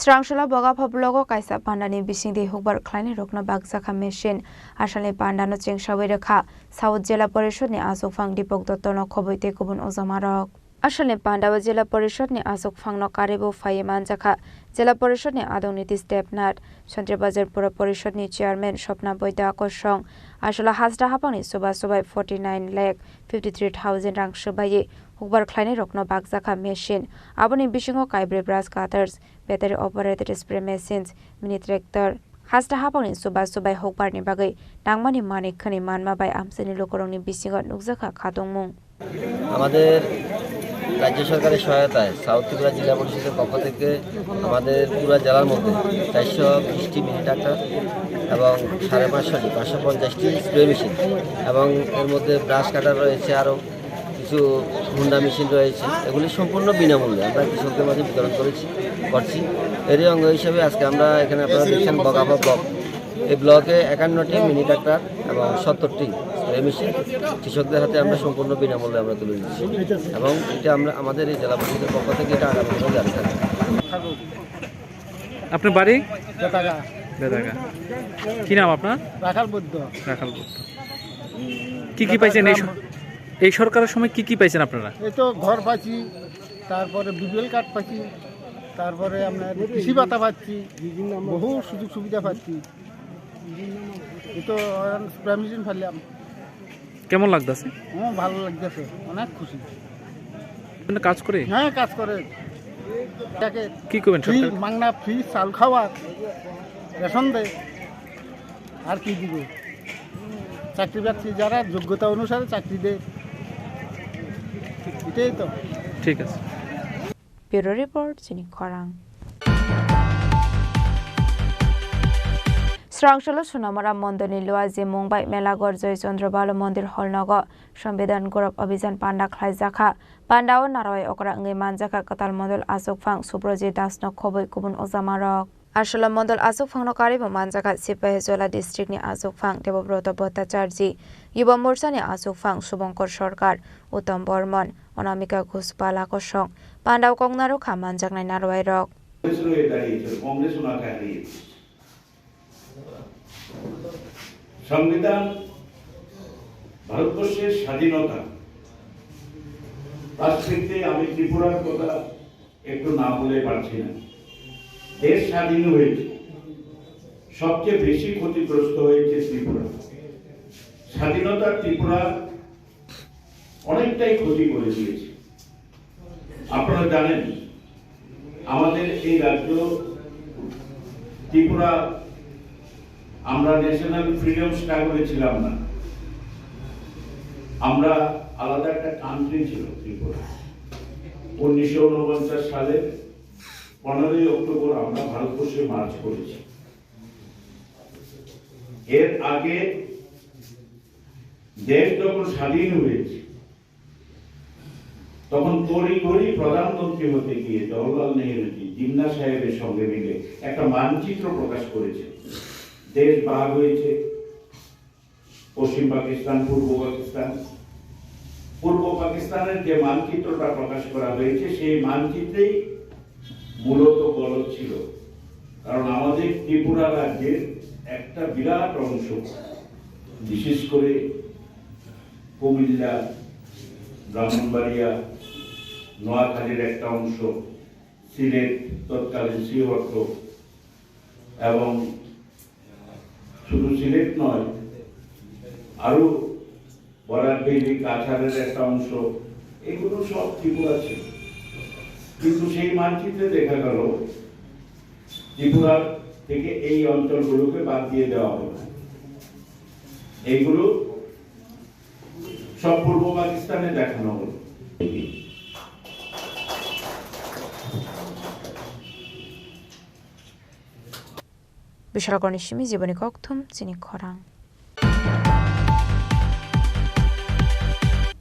G: Srangshala boga phoblogo kaisa pandani bisingdi hukbar khlaini rokna bagjakha machine asale pandano chengsawai rekha South Jela Porishod ni Asokphang Dipok Dottono khoboite kubun ojamarok. Asale Pandawa Jela Porishod ni Asokphangno karibo phaye manjakha Jela Porishod ni Adoniti Stepnat Chandrabazar Pura Porishod ni Chairman Shopna Boita Akosong Asala Hasda Hapani Soba 49,53,000 rang shobaye hukbar khlaini rokno bagjakha machine aboni bisingo kaibre brush cutters battery operated spray machines mini tractor Hasda Hapani Soba hukbar ni bagai nangmani manik khani manma bai amsani lokorongni bisingo nukjakha khatongmung
H: আমাদের রাজ্য সরকারের সহায়তায় south Tripura জেলা পরিষদের পক্ষ থেকে আমাদের পুরো জেলার মধ্যে 420টি মিনি ট্রাক্টর এবং 550টি 550টি স্প্রে মেশিন এবং এর মধ্যে ব্রাশ কাটার রয়েছে, আরও কিছু হুন্ডা মেশিন রয়েছে। এগুলি সম্পূর্ণ বিনামূল্যে আমরা কৃষকদের মাঝে বিতরণ করছি। এরই অঙ্গ হিসেবে আজকে আমরা এখানে আপনারা দেখছেন বগাবা ব্লক, এই ব্লকে 51টি মিনি ট্রাক্টর এবং 70টি স্প্রে মেশিন কৃষকদের হাতে আমরা সম্পূর্ণ বিনামূল্যে আমরা তুলে দিচ্ছি এবং এটা আমরা আমাদের এই জেলা পরিষদের পক্ষ থেকে এটা আগামী দিনে জারি থাকবে।
C: আপনার বাড়ি? বেদাগা। কি নাম আপনার?
O: রাখাল বৈদ্য।
C: কি পাইছেন এই সরকারের সময়? কি পাইছেন আপনারা?
O: এই তো ঘর পাচ্ছি, তারপরে বিপিএল কার্ড পাচ্ছি, তারপরে আপনার কৃষি ভাতা পাচ্ছি, বহু সুযোগ সুবিধা পাচ্ছি। এই তো স্প্রে মেশিন ফেললাম।
C: কেমন লাগতেছে?
O: হ্যাঁ, ভালো লাগতেছে, অনেক খুশি।
C: কাজ করে?
O: হ্যাঁ, কাজ করে।
C: কি করবেন?
O: মাংনা ফ্রি চাল খাওয়া, রেশন দেয়, আর কি দিব? চাকরি বাকরি যারা যোগ্যতা অনুসারে চাকরি দেয়, এটাই তো।
C: ঠিক আছে।
G: ব্যুরো রিপোর্ট চিনি খরাং। Srangshala Sunamara Mondoni Luazi Mumbai Melagor Joy Chandrabala Mondir Holnogo Sambedan Gorab Abhijan Panda Khlaijaka Pandao Naroi Okra Ngai Manjaka Katal Model Asokphang Subrojit Dasno Khoboi Kubun Ojamarok Ashala Model Asokphang no Karibo Manjaka Sipahejola District ni Asokphang Debobroto Bhattacharji Yuba Morcha ni Asokphang Subankor Sarkar Uttam Bormon Anamika Ghospala Kosong Pandao Kongnaro Kha Manjaknai Naroi Rok
L: সংবিধান ভারতবর্ষের স্বাধীনতা রাষ্ট্রপতি আমি ত্রিপুরার কথা একটু না বলে পারছি না। দেশ স্বাধীন হয়েছে, সবচেয়ে বেশি ক্ষতিগ্রস্ত হয়েছে ত্রিপুরা। স্বাধীনতা ত্রিপুরা অনেকটাই ক্ষতি করে দিয়েছে। আপনারা জানেন আমাদের এই রাজ্য ত্রিপুরা আমরা ন্যাশনাল ফ্রিডম স্ট্রাগলে ছিলাম না, আমরা আলাদা একটা কান্ট্রি ছিল ত্রিপুরা। 1949 সালে 15ই অক্টোবর আমরা ভারতবর্ষে মার্চ করেছি। এর আগে দেশ যখন স্বাধীন হয়েছে তখন তড়িঘড়ি প্রধানমন্ত্রী হতে গিয়ে জওহরলাল নেহরুজি জিন্না সাহেবের সঙ্গে মিলে একটা মানচিত্র প্রকাশ করেছে। দেশ ভাগ হয়েছে, পশ্চিম পাকিস্তান, পূর্ব পাকিস্তানের যে মানচিত্রটা প্রকাশ করা হয়েছে সেই মানচিত্রেই মূলত গলদ ছিল। কারণ আমাদের ত্রিপুরা রাজ্যের একটা বিরাট অংশ, বিশেষ করে কুমিল্লা, ব্রাহ্মণবাড়িয়া, নোয়াখালীর একটা অংশ, সিলেট তৎকালীন শ্রীহট্ট এবং শুধু সিলেট নয় আরো বরাকবেলি কাছাড়ের একটা অংশ, এগুলো সব ত্রিপুরা ছিল। কিন্তু সেই মানচিত্রে দেখা গেল ত্রিপুরা থেকে এই অঞ্চলগুলোকে বাদ দিয়ে দেওয়া হলো। এইগুলো সব পূর্ব পাকিস্তানে দেখানো হলো।
G: বিশালগণেশমি জীবনী কক্থম চিনি খরাং।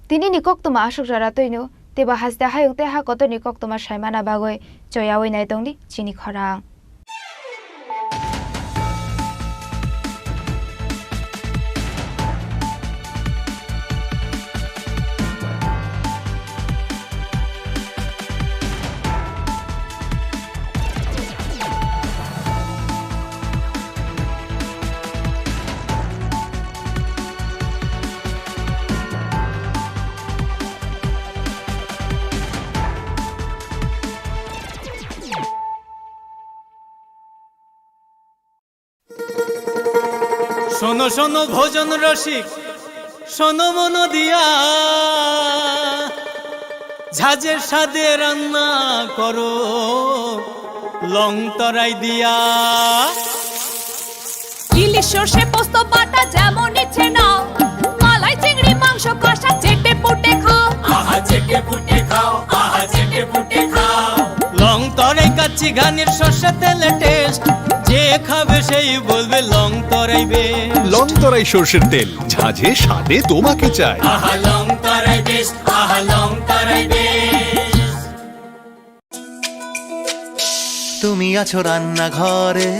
G: তিনি নিকক তোমা আসুক যারা তৈনো তেবা হাসতে হায়ুকতে হা কত নিকক তোমা সাইমানা বাগৈ জয়া ওই নাই দংনি চিনি খরাং
K: শোনো শোনো ভোজন রসিক শোনো মন দিয়া ঝাঁঝের স্বাদে রান্না করো লং তরাই দিয়া
A: ইলিশ সর্ষে পোস্ত বাটা যেমন ইচ্ছে নাও মালাই চিংড়ি মাংস কষা চেটে পুটে খাও
K: আহা চেটে পুটে খাও আহা চেটে পুটে খাও লং তরাই কাচ্চি ঘানির সর্ষে তেলে টেস্ট যে খাবে সেই বলবে লং তরাই বেশ
U: লং তরাই সর্ষের তেল ঝাঁঝে স্বাদে তোমাকে চাই
K: আহা লং তরাই বেশ আহা লং তরাই বেশ
P: তুমি আছো রান্না ঘরে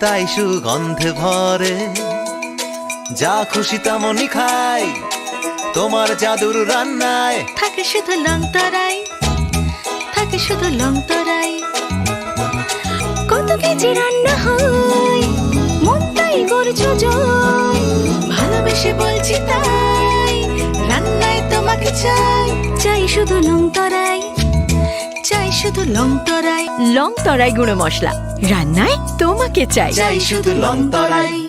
P: তাই সুগন্ধে ভরে যা খুশি তেমনই খাই তোমার জাদুর রান্নায়
A: থাকে শুধু লং তরাই থাকে শুধু লং তরাই কত কেজি রান্না হয় মনটাই করছো জয় ভালোবেসে বলছি তাই রান্নায় তোমাকে চাই চাই শুধু লং তরাই চাই শুধু লং তরাই
T: লং তরাই গুঁড়ো মশলা রান্নায় তোমাকে চাই
P: চাই শুধু লং তরাই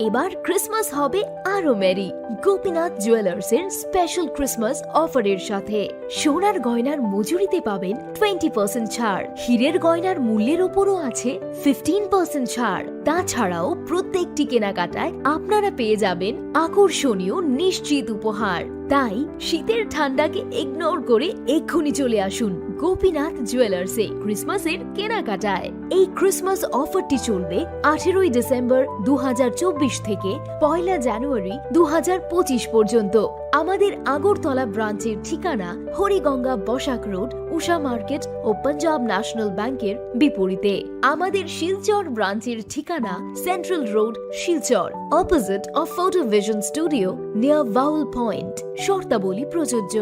E: এবার ক্রিসমাস হবে আরো মেরি গোপীনাথ জুয়েলার্স এর স্পেশাল ক্রিসমাস অফারের সাথে সোনার গয়নার মজুরিতে পাবেন 20% ছাড় হীরের গয়নার মূল্যের উপরও আছে 15% ছাড় তাছাড়াও প্রত্যেকটি কেনাকাটায় আপনারা পেয়ে যাবেন আকর্ষণীয় নিশ্চিত উপহার তাই শীতের ঠান্ডাকে ইগনোর করে এক্ষুনি চলে আসুন গোপীনাথ জুয়েলার্সে ক্রিসমাসের কেনাকাটায় এই ক্রিসমাস অফারটি চলবে 18 ডিসেম্বর 2024 থেকে 1 জানুয়ারি 2025 পর্যন্ত আমাদের আগরতলা ব্রাঞ্চের ঠিকানা হরিগঙ্গা বসাক রোড উষা মার্কেট ও পাঞ্জাব ন্যাশনাল ব্যাংকের বিপরীতে আমাদের শিলচর ব্রাঞ্চের ঠিকানা central road Silchar opposite of photo vision studio near vowel point শর্তাবলী প্রযোজ্য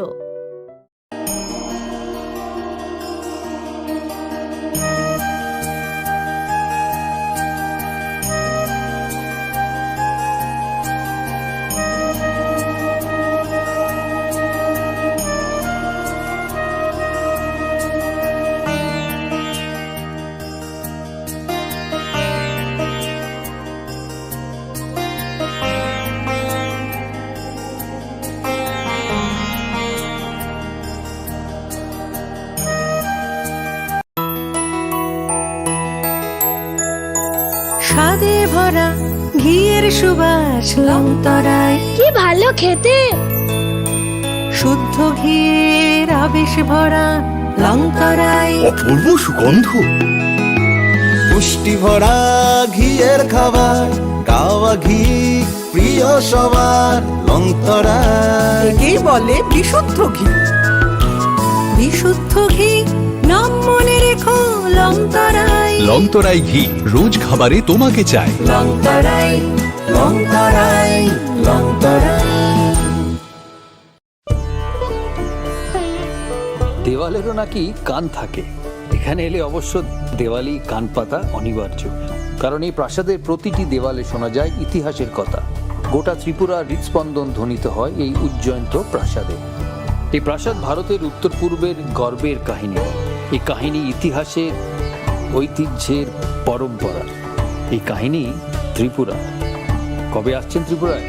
A: স্বাদে ভরা ঘিয়ের সুবাস লং তরাই কি ভালো খেতে শুদ্ধ ঘিয়ের আবেশ ভরা লং তরাই
U: অপূর্ব সুগন্ধ
P: পুষ্টি ভরা ঘিয়ের খাবার গাওয়া ঘি প্রিয় সবার লং তরাই
A: একেই বলে বিশুদ্ধ ঘি বিশুদ্ধ ঘি নাম মনে রেখো লং তরাই
U: লং তরাই ঘি রোজ খাবারে তোমাকে চাই
P: লং তরাই লং তরাই লং তরাই
Q: দেওয়ালেরও নাকি কান থাকে এখানে এলে অবশ্য দেওয়ালি কান পাতা অনিবার্য কারণ এই প্রাসাদের প্রতিটি দেওয়ালে শোনা যায় ইতিহাসের কথা গোটা ত্রিপুরা হৃদস্পন্দন ধ্বনিত হয় এই উজ্জয়ন্ত প্রাসাদে এই প্রাসাদ ভারতের উত্তর পূর্বের গর্বের কাহিনী এই কাহিনী ইতিহাসের ঐতিহ্যের পরম্পরা এই কাহিনী ত্রিপুরা কবে আসছেন ত্রিপুরায়